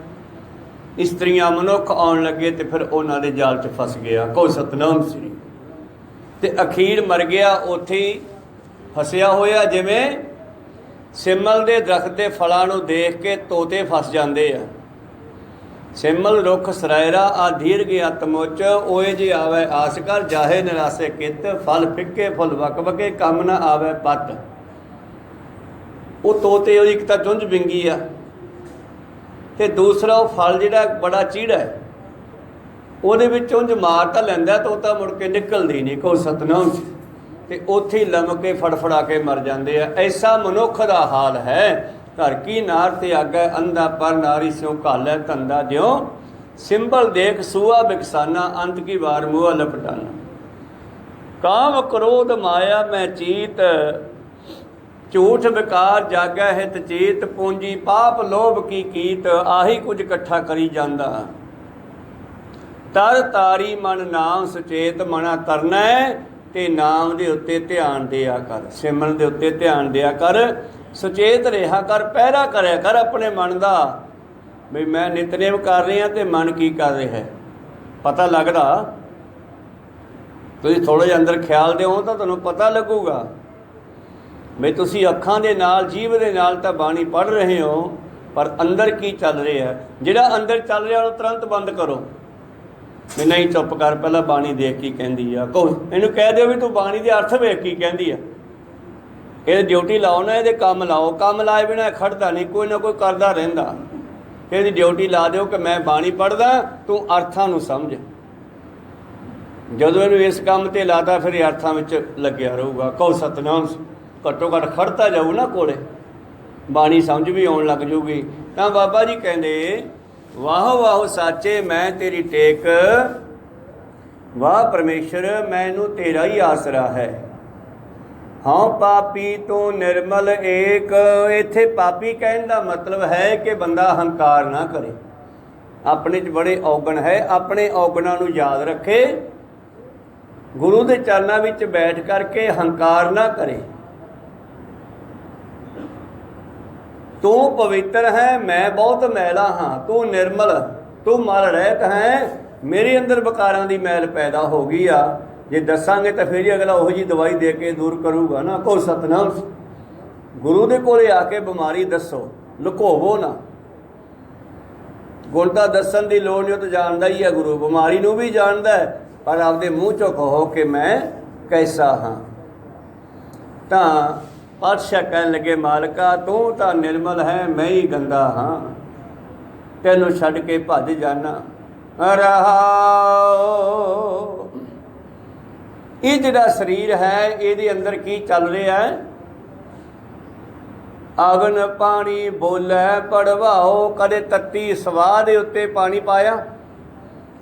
ਇਸਤਰੀਆਂ ਮਨੁੱਖ ਆਉਣ ਲੱਗੇ ਤੇ ਫਿਰ ਉਹਨਾਂ ਦੇ ਜਾਲ 'ਚ ਫਸ ਗਿਆ। ਕਹੋ ਸਤਨਾਮ ਸ੍ਰੀ। ਤੇ ਅਖੀਰ ਮਰ ਗਿਆ ਉੱਥੇ ਹੀ ਫਸਿਆ ਹੋਇਆ, ਜਿਵੇਂ ਸਿਮਲ ਦੇ ਦਰਖਤ ਦੇ ਫਲਾਂ ਨੂੰ ਦੇਖ ਕੇ ਤੋਤੇ ਫਸ ਜਾਂਦੇ ਆ। ਸਿਮਲ ਰੁੱਖ ਸਰਾਇਰਾ ਆ ਦੀਰਘ ਅਤਮੁੱਚ, ਓਏ ਜੇ ਆਵੇ ਆਸ ਕਰ, ਜਾਹੇ ਨਿਰਾਸੇ ਕਿਤ, ਫਲ ਫਿੱਕੇ ਫੁੱਲ ਵਕ ਵਕੇ, ਕੰਮ ਨਾ ਆਵੇ ਪੱਤ। ਉਹ ਤੋਤੇ ਉਹਦੀ ਇੱਕ ਤਾਂ ਚੁੰਝ ਵਿੰਗੀ ਆ, ਤੇ ਦੂਸਰਾ ਉਹ ਫਲ ਜਿਹੜਾ ਬੜਾ ਚੀੜਾ ਹੈ, ਉਹਦੇ ਵਿੱਚ ਚੁੰਝ ਮਾਰ ਤਾਂ ਲੈਂਦਾ ਤੋਤਾ, ਮੁੜ ਕੇ ਨਿਕਲਦੀ ਨਹੀਂ। ਕਹੋ ਸਤਨਾਮ। ਤੇ ਉੱਥੇ ਹੀ ਲਮਕ ਕੇ ਫੜਫੜਾ ਕੇ ਮਰ ਜਾਂਦੇ ਆ। ਐਸਾ ਮਨੁੱਖ ਦਾ ਹਾਲ ਹੈ। ਘਰ ਕੀ ਨਾਰ ਤੇ ਆਗੈ ਅੰਧਾ, ਪਰ ਨਾਰੀ ਸਿਉ ਘਾਲੈ ਧੰਦਾ ਦਿਓ, ਸਿੰਬਲ ਦੇਖ ਸੂਆ ਬਿਕਸਾਨਾ, ਅੰਤ ਕੀ ਵਾਰ ਮੂਆ ਲਪਟਾਨਾ। ਕਾਮ ਕ੍ਰੋਧ ਮਾਇਆ ਮੈਂ ਚੀਤ, ਝੂਠ ਵਿਕਾਰ ਜਾਗੈ ਹਿਤ ਚੀਤ, ਪੂੰਜੀ ਪਾਪ ਲੋਭ ਕੀ ਕੀਤ, ਆਹੀ ਕੁਝ ਇਕੱਠਾ ਕਰੀ ਜਾਂਦਾ। ਤਰ ਤਾਰੀ ਮਨ ਨਾਮ ਸੁਚੇਤ, ਮਨਾ ਤਰਨਾ ਤੇ ਨਾਮ ਦੇ ਉੱਤੇ ਧਿਆਨ ਦਿਆ ਕਰ, ਸਿਮਰਨ ਦੇ ਉੱਤੇ ਧਿਆਨ ਦਿਆ ਕਰ, ਸੁਚੇਤ ਰਿਹਾ ਕਰ, ਪਹਿਰਾ ਕਰਿਆ ਕਰ ਆਪਣੇ ਮਨ ਦਾ, ਵੀ ਮੈਂ ਨਿਤਨੇਮ ਕਰ ਰਿਹਾ ਤੇ ਮਨ ਕੀ ਕਰ ਰਿਹਾ ਹੈ। ਪਤਾ ਲੱਗਦਾ, ਤੁਸੀਂ ਥੋੜ੍ਹਾ ਜਿਹਾ ਅੰਦਰ ਖਿਆਲ ਦਿਓ ਤਾਂ ਤੁਹਾਨੂੰ ਪਤਾ ਲੱਗੂਗਾ ਵੀ ਤੁਸੀਂ ਅੱਖਾਂ ਦੇ ਨਾਲ, ਜੀਭ ਦੇ ਨਾਲ ਤਾਂ ਬਾਣੀ ਪੜ੍ਹ ਰਹੇ ਹੋ, ਪਰ ਅੰਦਰ ਕੀ ਚੱਲ ਰਿਹਾ। ਜਿਹੜਾ ਅੰਦਰ ਚੱਲ ਰਿਹਾ ਉਹਨੂੰ ਤੁਰੰਤ ਬੰਦ ਕਰੋ, ਵੀ ਨਹੀਂ ਚੁੱਪ ਕਰ, ਪਹਿਲਾਂ ਬਾਣੀ ਦੇਖ ਕੀ ਕਹਿੰਦੀ ਆ। ਕਹੋ ਇਹਨੂੰ ਕਹਿ ਦਿਓ ਵੀ ਤੂੰ ਬਾਣੀ ਦੇ ਅਰਥ ਵੇਖ ਕੀ ਕਹਿੰਦੀ ਆ। ਇਹਦੀ ਡਿਊਟੀ ਲਾਓ ਨਾ, ਇਹਦੇ ਕੰਮ ਲਾਓ, ਕੰਮ ਲਾਏ ਬਿਨਾਂ ਖੜਦਾ ਨਹੀਂ, ਕੋਈ ਨਾ ਕੋਈ ਕਰਦਾ ਰਹਿੰਦਾ। ਇਹਦੀ ਡਿਊਟੀ ਲਾ ਦਿਓ ਕਿ ਮੈਂ ਬਾਣੀ ਪੜ੍ਹਦਾ, ਤੂੰ ਅਰਥਾਂ ਨੂੰ ਸਮਝ। ਜਦੋਂ ਇਹਨੂੰ ਇਸ ਕੰਮ ਤੇ ਲਾਤਾ ਫਿਰ ਇਹ ਅਰਥਾਂ ਵਿੱਚ ਲੱਗਿਆ ਰਹੂਗਾ। ਕਹੋ ਸਤਨਾਮ। ਘੱਟੋ ਘੱਟ ਖੜਤਾ ਜਾਊ ਨਾ ਕੋਲੇ, ਬਾਣੀ ਸਮਝ ਵੀ ਆਉਣ ਲੱਗ ਜੂਗੀ। ਤਾਂ ਬਾਬਾ ਜੀ ਕਹਿੰਦੇ, ਵਾਹ ਵਾਹ ਸਾਚੇ ਮੈਂ ਤੇਰੀ ਟੇਕ, ਵਾਹ ਪਰਮੇਸ਼ਰ ਮੈਨੂੰ ਤੇਰਾ ਹੀ ਆਸਰਾ ਹੈ। ਹਾਂ ਪਾਪੀ ਤੂੰ ਨਿਰਮਲ ਏਕ। ਇੱਥੇ ਪਾਪੀ ਕਹਿਣ ਦਾ ਮਤਲਬ ਹੈ ਕਿ ਬੰਦਾ ਹੰਕਾਰ ਨਾ ਕਰੇ, ਆਪਣੇ 'ਚ ਬੜੇ ਔਗਣ ਹੈ, ਆਪਣੇ ਔਗਣਾਂ ਨੂੰ ਯਾਦ ਰੱਖੇ, ਗੁਰੂ ਦੇ ਚਰਨਾਂ ਵਿੱਚ ਬੈਠ ਕਰਕੇ ਹੰਕਾਰ ਨਾ ਕਰੇ। ਤੂੰ ਪਵਿੱਤਰ ਹੈ, ਮੈਂ ਬਹੁਤ ਮੈਲਾ ਹਾਂ, ਤੂੰ ਨਿਰਮਲ, ਤੂੰ ਮਲ ਰਹਿਤ ਹੈ, ਮੇਰੇ ਅੰਦਰ ਵਿਕਾਰਾਂ ਦੀ ਮੈਲ ਪੈਦਾ ਹੋ ਗਈ ਆ। ਜੇ ਦੱਸਾਂਗੇ ਤਾਂ ਫਿਰ ਹੀ ਅਗਲਾ ਉਹੋ ਜਿਹੀ ਦਵਾਈ ਦੇ ਕੇ ਦੂਰ ਕਰੂਗਾ ਨਾ। ਕਹੋ ਸਤਨਾਮ। ਗੁਰੂ ਦੇ ਕੋਲੇ ਆ ਕੇ ਬਿਮਾਰੀ ਦੱਸੋ, ਲੁਕੋਵੋ ਨਾ। ਗੁਣ ਤਾਂ ਦੱਸਣ ਦੀ ਲੋੜ ਨਹੀਂ, ਉਹ ਤਾਂ ਜਾਣਦਾ ਹੀ ਹੈ ਗੁਰੂ, ਬਿਮਾਰੀ ਨੂੰ ਵੀ ਜਾਣਦਾ ਹੈ, ਪਰ ਆਪਦੇ ਮੂੰਹ 'ਚੋਂ ਕਹੋ ਕਿ ਮੈਂ ਕੈਸਾ ਹਾਂ। ਤਾਂ ਪਾਤਸ਼ਾਹ ਕਹਿਣ ਲੱਗੇ, ਮਾਲਕਾ ਤੂੰ ਤਾਂ ਨਿਰਮਲ ਹੈ, ਮੈਂ ਹੀ ਗੰਦਾ ਹਾਂ, ਤੈਨੂੰ ਛੱਡ ਕੇ ਭੱਜ ਜਾਣਾ। ਰਹਾਓ। ਇਹ ਜਿਹੜਾ ਸਰੀਰ ਹੈ ਇਹਦੇ ਅੰਦਰ ਕੀ ਚੱਲ ਰਿਹਾ ਹੈ? ਅਗਨ ਪਾਣੀ ਬੋਲੇ ਪੜਵਾਓ। ਕਦੇ ਤੱਤੀ ਸਵਾਹ ਦੇ ਉੱਤੇ ਪਾਣੀ ਪਾਇਆ,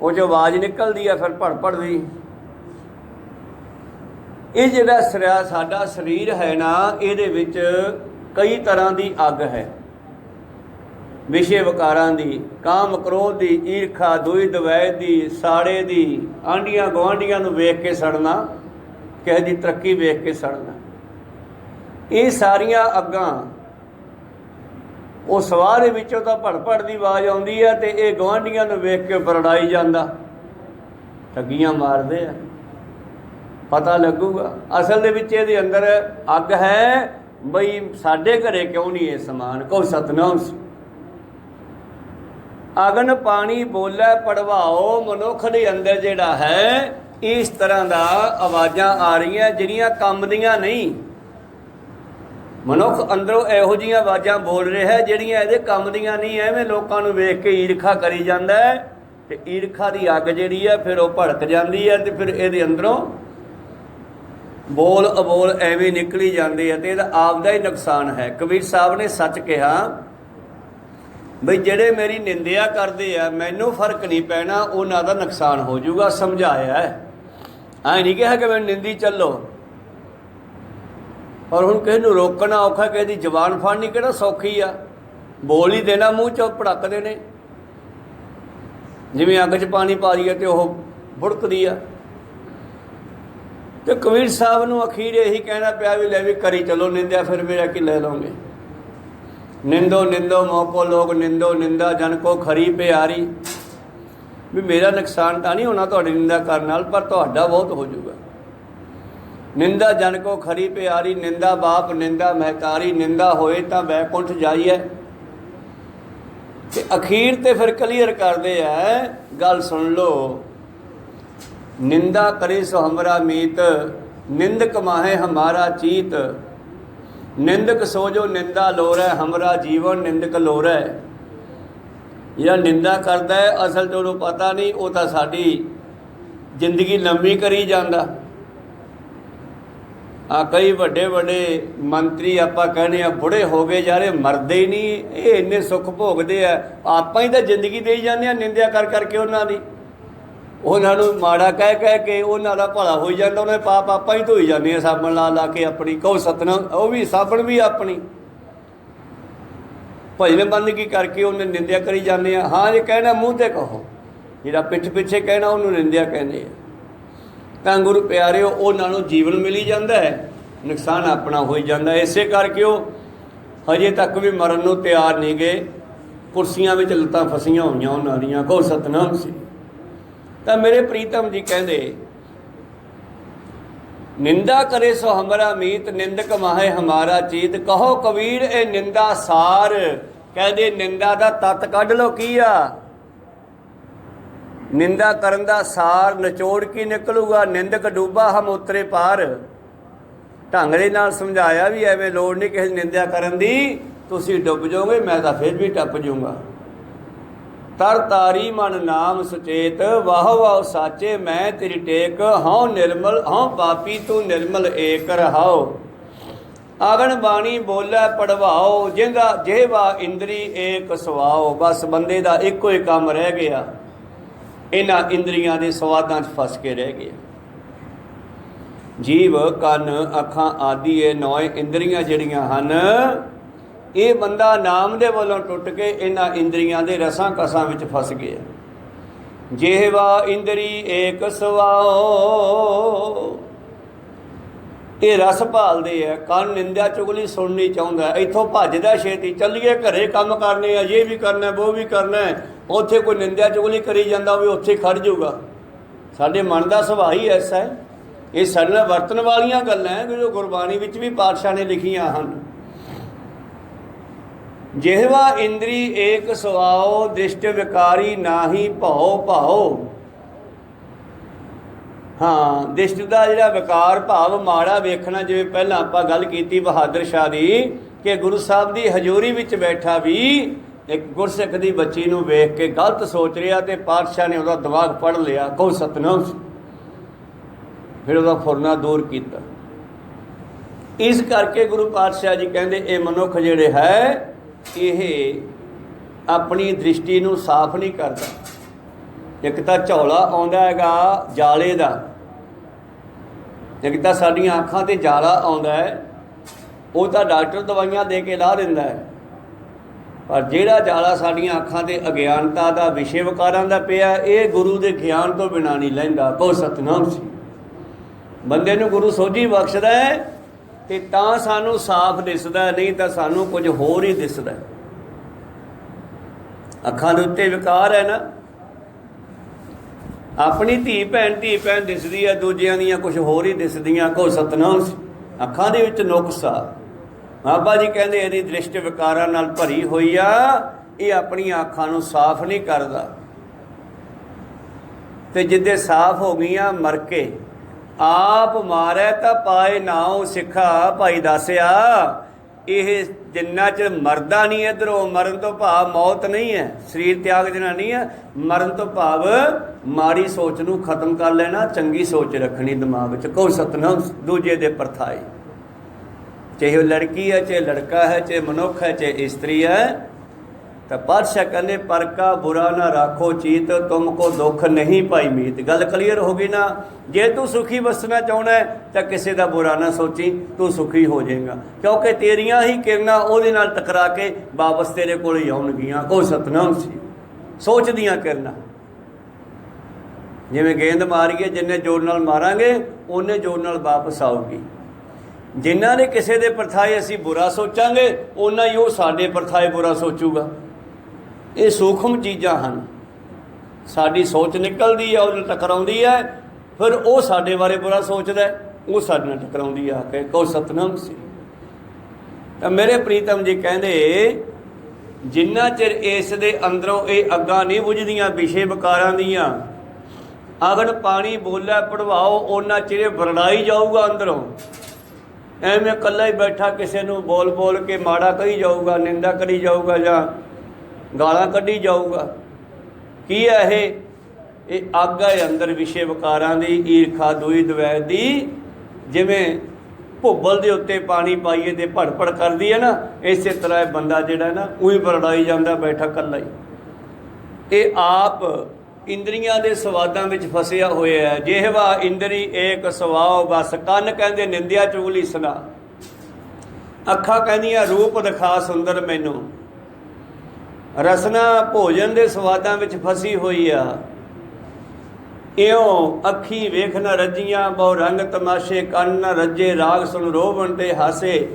ਉਹ 'ਚੋਂ ਆਵਾਜ਼ ਨਿਕਲਦੀ ਆ, ਫਿਰ ਭੜ ਦੀ। ਇਹ ਜਿਹੜਾ ਸਾਡਾ ਸਰੀਰ ਹੈ ਨਾ, ਇਹਦੇ ਵਿੱਚ ਕਈ ਤਰ੍ਹਾਂ ਦੀ ਅੱਗ ਹੈ, ਵਿਸ਼ੇ ਵਿਕਾਰਾਂ ਦੀ, ਕਾਮ ਕ੍ਰੋਧ ਦੀ, ਈਰਖਾ, ਦੁਈ ਦਵੈਤ ਦੀ, ਸਾੜੇ ਦੀ, ਆਂਢੀਆਂ ਗੁਆਂਢੀਆਂ ਨੂੰ ਵੇਖ ਕੇ ਸੜਨਾ, ਕਿਸੇ ਦੀ ਤਰੱਕੀ ਵੇਖ ਕੇ ਸੜਨਾ। ਇਹ ਸਾਰੀਆਂ ਅੱਗਾਂ ਉਹ ਸਵਾਹ ਦੇ ਵਿੱਚੋਂ ਤਾਂ ਭੜ ਦੀ ਆਵਾਜ਼ ਆਉਂਦੀ ਹੈ, ਤੇ ਇਹ ਗੁਆਂਢੀਆਂ ਨੂੰ ਵੇਖ ਕੇ ਬਰੜਾਈ ਜਾਂਦਾ, ਠੱਗੀਆਂ ਮਾਰਦੇ ਆ। ਪਤਾ ਲੱਗੂਗਾ ਅਸਲ ਦੇ ਵਿੱਚ ਇਹਦੇ ਅੰਦਰ ਅੱਗ ਹੈ, ਬਈ ਸਾਡੇ ਘਰੇ ਕਿਉਂ ਨਹੀਂ ਇਹ ਸਮਾਨ। ਕਹੋ ਸਤਨਾਮ। ਅਗਨ ਪਾਣੀ ਬੋਲੇ ਪੜਵਾਓ। ਮਨੁੱਖ ਦੇ ਅੰਦਰ ਜਿਹੜਾ ਹੈ ਇਸ ਤਰ੍ਹਾਂ ਦਾ ਆਵਾਜ਼ਾਂ ਆ ਰਹੀਆਂ ਜਿਹੜੀਆਂ ਕੰਮ ਦੀਆਂ ਨਹੀਂ। ਮਨੁੱਖ ਅੰਦਰੋਂ ਇਹੋ ਜਿਹੀਆਂ ਆਵਾਜ਼ਾਂ ਬੋਲ ਰਿਹਾ ਹੈ ਜਿਹੜੀਆਂ ਇਹਦੇ ਕੰਮ ਦੀਆਂ ਨਹੀਂ। ਐਵੇਂ ਲੋਕਾਂ ਨੂੰ ਵੇਖ ਕੇ ਈਰਖਾ ਕਰੀ ਜਾਂਦਾ ਹੈ, ਤੇ ਈਰਖਾ ਦੀ ਅੱਗ ਜਿਹੜੀ ਹੈ ਫਿਰ ਉਹ ਭੜਕ ਜਾਂਦੀ ਹੈ, ਤੇ ਫਿਰ ਇਹਦੇ ਅੰਦਰੋਂ ਬੋਲ ਅਬੋਲ ਐਵੇਂ ਨਿਕਲੀ ਜਾਂਦੇ ਆ, ਤੇ ਇਹਦਾ ਆਪਦਾ ਹੀ ਨੁਕਸਾਨ ਹੈ। ਕਬੀਰ ਸਾਹਿਬ ਨੇ ਸੱਚ ਕਿਹਾ ਬਈ ਜਿਹੜੇ ਮੇਰੀ ਨਿੰਦਿਆ ਕਰਦੇ ਆ, ਮੈਨੂੰ ਫਰਕ ਨਹੀਂ ਪੈਣਾ, ਉਹਨਾਂ ਦਾ ਨੁਕਸਾਨ ਹੋ ਜਾਊਗਾ। ਸਮਝਾਇਆ ਹੈ, ਐਂ ਨਹੀਂ ਕਿਹਾ ਕਿ ਮੈਨੂੰ ਨਿੰਦੀ ਚੱਲੋ। ਪਰ ਹੁਣ ਕਿਸੇ ਨੂੰ ਰੋਕਣਾ ਔਖਾ, ਕਿਸੇ ਦੀ ਜ਼ਬਾਨ ਫੜਨੀ ਕਿਹੜਾ ਸੌਖੀ ਆ। ਬੋਲ ਹੀ ਦੇਣਾ, ਮੂੰਹ 'ਚੋਂ ਭੜਕਦੇ ਨੇ, ਜਿਵੇਂ ਅੱਗ 'ਚ ਪਾਣੀ ਪਾ ਦਈਏ ਤੇ ਉਹ ਭੁੜਕਦੀ ਆ। तो कबीर साहब नूं अखीर यही कहना पिया भी ले भी करी चलो निंदा, फिर मेरा कि ले लओगे। निंदो निंदो मोको लोग निंदो, निंदा जन को खरी प्यारी। भी मेरा नुकसान तो नहीं होना तुहाडी निंदा करन नाल, पर तुहाडा बहुत हो जाऊगा। निंदा जन को खरी प्यारी, निंदा बाप निंदा महतारी, निंदा होए तां बैकुंठ जाइए। ते अखीर ते फिर क्लीयर करदे है, गल सुन लो। निंदा करे सो हमरा मीत, निंदक माहे हमारा चीत। निंदक सो जो निंदा लोरै, हमरा जीवन निंदक लोरै। ਜਿਹੜਾ ਨਿੰਦਾ ਕਰਦਾ ਹੈ ਅਸਲ 'ਚ ਉਹਨੂੰ ਪਤਾ ਨਹੀਂ, ਉਹ ਤਾਂ ਸਾਡੀ ਜ਼ਿੰਦਗੀ ਲੰਮੀ ਕਰੀ ਜਾਂਦਾ। ਕਈ ਵੱਡੇ ਵੱਡੇ ਮੰਤਰੀ ਆਪਾਂ ਕਹਿੰਦੇ ਆ ਬੁੜੇ ਹੋ ਗਏ ਯਾਰ, ਮਰਦੇ ਹੀ ਨਹੀਂ, ਇਹ ਇੰਨੇ ਸੁੱਖ ਭੋਗਦੇ ਆ, ਆਪਾਂ ਹੀ ਤਾਂ ਜ਼ਿੰਦਗੀ ਦੇਈ ਜਾਂਦੇ ਆ ਨਿੰਦਿਆ ਕਰ ਕਰਕੇ ਉਹਨਾਂ ਦੀ। ਉਹਨਾਂ ਨੂੰ ਮਾੜਾ ਕਹਿ ਕੇ ਉਹਨਾਂ ਦਾ ਭਲਾ ਹੋਈ ਜਾਂਦਾ, ਉਹਨਾਂ ਦੇ ਪਾਪ ਆਪਾਂ ਹੀ ਧੋਈ ਜਾਂਦੇ ਆ ਸਾਬਣ ਲਾ ਲਾ ਕੇ ਆਪਣੀ। ਕਹੋ ਸਤਨਾਮ, ਉਹ ਵੀ ਸਾਬਣ ਵੀ ਆਪਣੀ ਭਜਨ ਬੰਦਗੀ ਕਰਕੇ ਉਹਨੇ ਨਿੰਦਿਆ ਕਰੀ ਜਾਂਦੇ ਆ। ਹਾਂ ਜੇ ਕਹਿਣਾ ਮੂੰਹ 'ਤੇ ਕਹੋ, ਜਿਹੜਾ ਪਿੱਠ ਪਿੱਛੇ ਕਹਿਣਾ ਉਹਨੂੰ ਨਿੰਦਿਆ ਕਹਿੰਦੇ ਆ। ਤਾਂ ਗੁਰੂ ਪਿਆਰਿਓ ਉਹਨਾਂ ਨੂੰ ਜੀਵਨ ਮਿਲੀ ਜਾਂਦਾ ਹੈ, ਨੁਕਸਾਨ ਆਪਣਾ ਹੋਈ ਜਾਂਦਾ। ਇਸੇ ਕਰਕੇ ਉਹ ਹਜੇ ਤੱਕ ਵੀ ਮਰਨ ਨੂੰ ਤਿਆਰ ਨਹੀਂ ਗਏ, ਕੁਰਸੀਆਂ ਵਿੱਚ ਲੱਤਾਂ ਫਸੀਆਂ ਹੋਈਆਂ ਉਹਨਾਂ ਦੀਆਂ। ਕਹੋ ਸਤਨਾਮ ਸੀ। ਤਾਂ ਮੇਰੇ ਪ੍ਰੀਤਮ ਜੀ ਕਹਿੰਦੇ ਨਿੰਦਾ ਕਰੇ ਸੋ ਹਮਾਰਾ ਮੀਤ, ਨਿੰਦਕ ਮਾਹੇ ਹਮਾਰਾ ਚੀਤ। ਕਹੋ ਕਬੀਰ ਇਹ ਨਿੰਦਾ ਸਾਰ, ਕਹਿੰਦੇ ਨਿੰਦਾ ਦਾ ਤੱਤ ਕੱਢ ਲਓ ਕੀ ਆ। ਨਿੰਦਾ ਕਰਨ ਦਾ ਸਾਰ ਨਿਚੋੜ ਕੀ ਨਿਕਲੂਗਾ, ਨਿੰਦਕ ਡੂਬਾ ਹਮ ਉਤਰੇ ਪਾਰ। ਢੰਗ ਦੇ ਨਾਲ ਸਮਝਾਇਆ ਵੀ ਐਵੇਂ ਲੋੜ ਨਹੀਂ ਕਿਸੇ ਨਿੰਦਿਆ ਕਰਨ ਦੀ, ਤੁਸੀਂ ਡੁੱਬ ਜਾਓਗੇ, ਮੈਂ ਤਾਂ ਫਿਰ ਵੀ ਟੱਪ ਜਾਊਂਗਾ। ਤਰ ਤਾਰੀ ਮਨ ਨਾਮ ਸੁਚੇਤ, ਵਾਹ ਵਾਹ ਸਾਚੇ ਮੈਂ ਤੇਰੀ ਟੇਕ। ਹਉ ਨਿਰਮਲ ਹਉ ਪਾਪੀ ਤੂੰ ਨਿਰਮਲ ਏਕ ਰਹਾਓ। ਆਗਣ ਬਾਣੀ ਬੋਲੇ ਪੜਵਾਓ, ਜਿੰਦਾ ਜਿਹਵਾ ਇੰਦਰੀ ਏਕ ਸਵਾਓ। ਬਸ ਬੰਦੇ ਦਾ ਇੱਕੋ ਹੀ ਕੰਮ ਰਹਿ ਗਿਆ, ਇਹਨਾਂ ਇੰਦਰੀਆਂ ਦੇ ਸਵਾਦਾਂ 'ਚ ਫਸ ਕੇ ਰਹਿ ਗਿਆ। ਜੀਵ ਕੰਨ ਅੱਖਾਂ ਆਦਿ ਇਹ 9 ਇੰਦਰੀਆਂ ਜਿਹੜੀਆਂ ਹਨ, ਇਹ ਬੰਦਾ ਨਾਮ ਦੇ ਵੱਲੋਂ ਟੁੱਟ ਕੇ ਇਹਨਾਂ ਇੰਦਰੀਆਂ ਦੇ ਰਸਾਂ ਕਸਾਂ ਵਿੱਚ ਫਸ ਗਿਆ। ਜਿਹਵਾ ਇੰਦਰੀ ਏਕ ਸਵਾਓ, ਇਹ ਰਸ ਭਾਲਦੇ ਆ। ਕੰਨ ਨਿੰਦਿਆ ਚੁਗਲੀ ਸੁਣਨੀ ਚਾਹੁੰਦਾ, ਇੱਥੋਂ ਭੱਜਦਾ ਛੇਤੀ, ਚੱਲੀਏ ਘਰੇ ਕੰਮ ਕਰਨੇ ਆ, ਇਹ ਵੀ ਕਰਨਾ ਉਹ ਵੀ ਕਰਨਾ। ਉੱਥੇ ਕੋਈ ਨਿੰਦਿਆ ਚੁਗਲੀ ਕਰੀ ਜਾਂਦਾ ਵੀ ਉੱਥੇ ਖੜ ਜਾਊਗਾ। ਸਾਡੇ ਮਨ ਦਾ ਸੁਭਾਅ ਹੀ ਐਸਾ ਹੈ। ਇਹ ਸਾਡੇ ਨਾਲ ਵਰਤਣ ਵਾਲੀਆਂ ਗੱਲਾਂ ਹੈ ਜੋ ਗੁਰਬਾਣੀ ਵਿੱਚ ਵੀ ਪਾਤਸ਼ਾਹ ਨੇ ਲਿਖੀਆਂ ਹਨ। ਜਿਹਵਾ ਇੰਦਰੀ ਏਕ ਸਵਾਓ, ਦ੍ਰਿਸ਼ਟ ਵਿਕਾਰੀ ਨਾਹੀ ਭਉ ਭਾਓ। ਹਾਂ, ਦ੍ਰਿਸ਼ਟ ਦਾ ਜਿਹੜਾ ਵਿਕਾਰ ਭਾਵ ਮਾੜਾ ਵੇਖਣਾ, ਜਿਵੇਂ ਪਹਿਲਾਂ ਆਪਾਂ ਗੱਲ ਕੀਤੀ ਬਹਾਦਰ ਸ਼ਾਹ ਦੀ, ਕਿ ਗੁਰੂ ਸਾਹਿਬ ਦੀ ਹਜ਼ੂਰੀ ਵਿੱਚ ਬੈਠਾ ਵੀ ਇੱਕ ਗੁਰਸਿੱਖ ਦੀ ਬੱਚੀ ਨੂੰ ਵੇਖ ਕੇ ਗਲਤ ਸੋਚ ਰਿਹਾ, ਤੇ ਪਾਤਸ਼ਾਹ ਨੇ ਉਹਦਾ ਦਿਮਾਗ ਪੜ੍ਹ ਲਿਆ। ਕਹੋ ਸਤਨਾਮ। ਫਿਰ ਉਹਦਾ ਫੁਰਨਾ ਦੂਰ ਕੀਤਾ। ਇਸ ਕਰਕੇ ਗੁਰੂ ਪਾਤਸ਼ਾਹ ਜੀ ਕਹਿੰਦੇ ਇਹ ਮਨੁੱਖ ਜਿਹੜੇ ਹੈ ਇਹ ਆਪਣੀ ਦ੍ਰਿਸ਼ਟੀ ਨੂੰ ਸਾਫ਼ ਨਹੀਂ ਕਰਦਾ। ਇੱਕ ਤਾਂ ਝੌਲਾ ਆਉਂਦਾ ਹੈਗਾ ਜਾਲੇ ਦਾ, ਇੱਕ ਤਾਂ ਸਾਡੀਆਂ ਅੱਖਾਂ 'ਤੇ ਜਾਲਾ ਆਉਂਦਾ ਹੈ, ਉਹ ਤਾਂ ਡਾਕਟਰ ਦਵਾਈਆਂ ਦੇ ਕੇ ਲਾ ਦਿੰਦਾ ਹੈ। ਪਰ ਜਿਹੜਾ ਜਾਲਾ ਸਾਡੀਆਂ ਅੱਖਾਂ 'ਤੇ ਅਗਿਆਨਤਾ ਦਾ, ਵਿਸ਼ੇ ਵਿਕਾਰਾਂ ਦਾ ਪਿਆ, ਇਹ ਗੁਰੂ ਦੇ ਗਿਆਨ ਤੋਂ ਬਿਨਾਂ ਨਹੀਂ ਲੈਂਦਾ। ਕਹੋ ਸਤਨਾਮ ਸੀ। ਬੰਦੇ ਨੂੰ ਗੁਰੂ ਸੋਝੀ ਬਖਸ਼ਦਾ ਹੈ ਤੇ ਤਾਂ ਸਾਨੂੰ ਸਾਫ਼ ਦਿਸਦਾ, ਨਹੀਂ ਤਾਂ ਸਾਨੂੰ ਕੁਝ ਹੋਰ ਹੀ ਦਿਸਦਾ। ਅੱਖਾਂ ਦੇ ਉੱਤੇ ਵਿਕਾਰ ਹੈ ਨਾ। ਆਪਣੀ ਧੀ ਭੈਣ ਦਿਸਦੀ ਹੈ, ਦੂਜਿਆਂ ਦੀਆਂ ਕੁਝ ਹੋਰ ਹੀ ਦਿਸਦੀਆਂ। ਕਹੋ ਸਤਨਾਮ। ਅੱਖਾਂ ਦੇ ਵਿੱਚ ਨੁਕਸ ਆ। ਬਾਬਾ ਜੀ ਕਹਿੰਦੇ ਇਹਦੀ ਦ੍ਰਿਸ਼ਟ ਵਿਕਾਰਾਂ ਨਾਲ ਭਰੀ ਹੋਈ ਆ, ਇਹ ਆਪਣੀਆਂ ਅੱਖਾਂ ਨੂੰ ਸਾਫ਼ ਨਹੀਂ ਕਰਦਾ। ਤੇ ਜਿੱਦੇ ਸਾਫ਼ ਹੋ ਗਈਆਂ ਮਰ ਕੇ, ਆਪ ਮਾਰੈ ਤਾਂ ਪਾਏ ਨਾਉ ਸਿੱਖਾ। ਭਾਈ ਦੱਸਿਆ ਇਹ ਜਿੰਨਾ ਚਿਰ ਮਰਦਾ ਨਹੀਂ, ਇੱਧਰੋਂ ਮਰਨ ਤੋਂ ਭਾਵ ਮੌਤ ਨਹੀਂ ਹੈ, ਸਰੀਰ ਤਿਆਗ ਦੇਣਾ ਨਹੀਂ ਹੈ। ਮਰਨ ਤੋਂ ਭਾਵ ਮਾੜੀ ਸੋਚ ਨੂੰ ਖਤਮ ਕਰ ਲੈਣਾ, ਚੰਗੀ ਸੋਚ ਰੱਖਣੀ ਦਿਮਾਗ 'ਚ। ਕਹੋ ਸਤਨਾਮ। ਦੂਜੇ ਦੇ ਪਰਥਾਏ, ਚਾਹੇ ਉਹ ਲੜਕੀ ਹੈ, ਚਾਹੇ ਲੜਕਾ ਹੈ, ਚਾਹੇ ਮਨੁੱਖ ਹੈ, ਚਾਹੇ ਇਸਤਰੀ ਹੈ। ਤਾਂ ਪਾਤਸ਼ਾਹ ਕਹਿੰਦੇ ਪਰ ਕਾ ਬੁਰਾ ਨਾ ਰਾਖੋ ਚੀਤ, ਤੁਮ ਕੋ ਦੁੱਖ ਨਹੀਂ ਪਾਈ ਮੀਤ। ਗੱਲ ਕਲੀਅਰ ਹੋ ਗਈ ਨਾ। ਜੇ ਤੂੰ ਸੁਖੀ ਵਸਣਾ ਚਾਹੁੰਦਾ ਤਾਂ ਕਿਸੇ ਦਾ ਬੁਰਾ ਨਾ ਸੋਚੀ, ਤੂੰ ਸੁਖੀ ਹੋ ਜਾਏਗਾ, ਕਿਉਂਕਿ ਤੇਰੀਆਂ ਹੀ ਕਿਰਨਾਂ ਉਹਦੇ ਨਾਲ ਟਕਰਾ ਕੇ ਵਾਪਸ ਤੇਰੇ ਕੋਲ ਹੀ ਆਉਣਗੀਆਂ। ਉਹ ਸਤਨਾਮ ਸੀ। ਸੋਚ ਦੀਆਂ ਕਿਰਨਾਂ ਜਿਵੇਂ ਗੇਂਦ ਮਾਰੀਏ, ਜਿੰਨੇ ਜ਼ੋਰ ਨਾਲ ਮਾਰਾਂਗੇ ਉਹਨੇ ਜ਼ੋਰ ਨਾਲ ਵਾਪਸ ਆਊਗੀ। ਜਿਨ੍ਹਾਂ ਨੇ ਕਿਸੇ ਦੇ ਪਰਥਾਏ ਅਸੀਂ ਬੁਰਾ ਸੋਚਾਂਗੇ, ਓਨਾ ਹੀ ਉਹ ਸਾਡੇ ਪਰਥਾਏ ਬੁਰਾ ਸੋਚੂਗਾ। ਇਹ ਸੂਖਮ ਚੀਜ਼ਾਂ ਹਨ। ਸਾਡੀ ਸੋਚ ਨਿਕਲਦੀ ਹੈ, ਉਹਨੂੰ ਟਕਰਾਉਂਦੀ ਹੈ, ਫਿਰ ਉਹ ਸਾਡੇ ਬਾਰੇ ਬੁਰਾ ਸੋਚਦਾ, ਉਹ ਸਾਡੇ ਨਾਲ ਟਕਰਾਉਂਦੀ ਆ ਕੇ। ਕਹੋ ਸਤਨਾਮ ਸੀ। ਤਾਂ ਮੇਰੇ ਪ੍ਰੀਤਮ ਜੀ ਕਹਿੰਦੇ, ਜਿੰਨਾ ਚਿਰ ਇਸ ਦੇ ਅੰਦਰੋਂ ਇਹ ਅੱਗਾਂ ਨਹੀਂ ਬੁਝਦੀਆਂ ਵਿਸ਼ੇ ਵਿਕਾਰਾਂ ਦੀਆਂ, ਅਗਨ ਪਾਣੀ ਬੋਲਿਆ ਪੜਵਾਓ, ਉਹਨਾਂ ਚਿਰ ਵਰੜਾਈ ਜਾਊਗਾ ਅੰਦਰੋਂ। ਐਵੇਂ ਇਕੱਲਾ ਹੀ ਬੈਠਾ ਕਿਸੇ ਨੂੰ ਬੋਲ ਬੋਲ ਕੇ ਮਾੜਾ ਕਹੀ ਜਾਊਗਾ, ਨਿੰਦਾ ਕਰੀ ਜਾਊਗਾ, ਜਾਂ ਗਾਲਾਂ ਕੱਢੀ ਜਾਊਗਾ। ਕੀ ਹੈ ਇਹ ਅੱਗ ਹੈ ਅੰਦਰ ਵਿਸ਼ੇ ਵਿਕਾਰਾਂ ਦੀ, ਈਰਖਾ ਦੂਈ ਦਵੈਤ ਦੀ। ਜਿਵੇਂ ਭੁੱਬਲ ਦੇ ਉੱਤੇ ਪਾਣੀ ਪਾਈਏ ਤੇ ਭੜ ਭੜ ਕਰਦੀ ਹੈ ਨਾ, ਇਸੇ ਤਰ੍ਹਾਂ ਇਹ ਬੰਦਾ ਜਿਹੜਾ ਨਾ ਉਹੀ ਵਰੜਾਈ ਜਾਂਦਾ ਬੈਠਾ ਇਕੱਲਾ ਹੀ। ਇਹ ਆਪ ਇੰਦਰੀਆਂ ਦੇ ਸਵਾਦਾਂ ਵਿੱਚ ਫਸਿਆ ਹੋਇਆ ਹੈ। ਜਿਹਵਾ ਇੰਦਰੀ ਏਕ ਸਵਾਉ ਬਸ। ਕੰਨ ਕਹਿੰਦੇ ਨਿੰਦਿਆ ਚੁਗਲੀ ਸੁਣਾ, ਅੱਖਾਂ ਕਹਿੰਦੀਆਂ ਰੂਪ ਦਿਖਾ ਸੁੰਦਰ ਮੈਨੂੰ। ਰਸਨਾ ਭੋਜਨ ਦੇ ਸਵਾਦਾਂ ਵਿੱਚ ਫਸੀ ਹੋਈ ਆ। ਇਉਂ ਅੱਖੀ ਵੇਖ ਨ ਰੱਜੀਆਂ, ਬਹੁ ਰੰਗ ਤਮਾਸ਼ੇ ਕੰਨ ਨ ਰੱਜੇ, ਰਾਗ ਸੁਣ ਰੋਵਣ ਤੇ ਹਾਸੇ।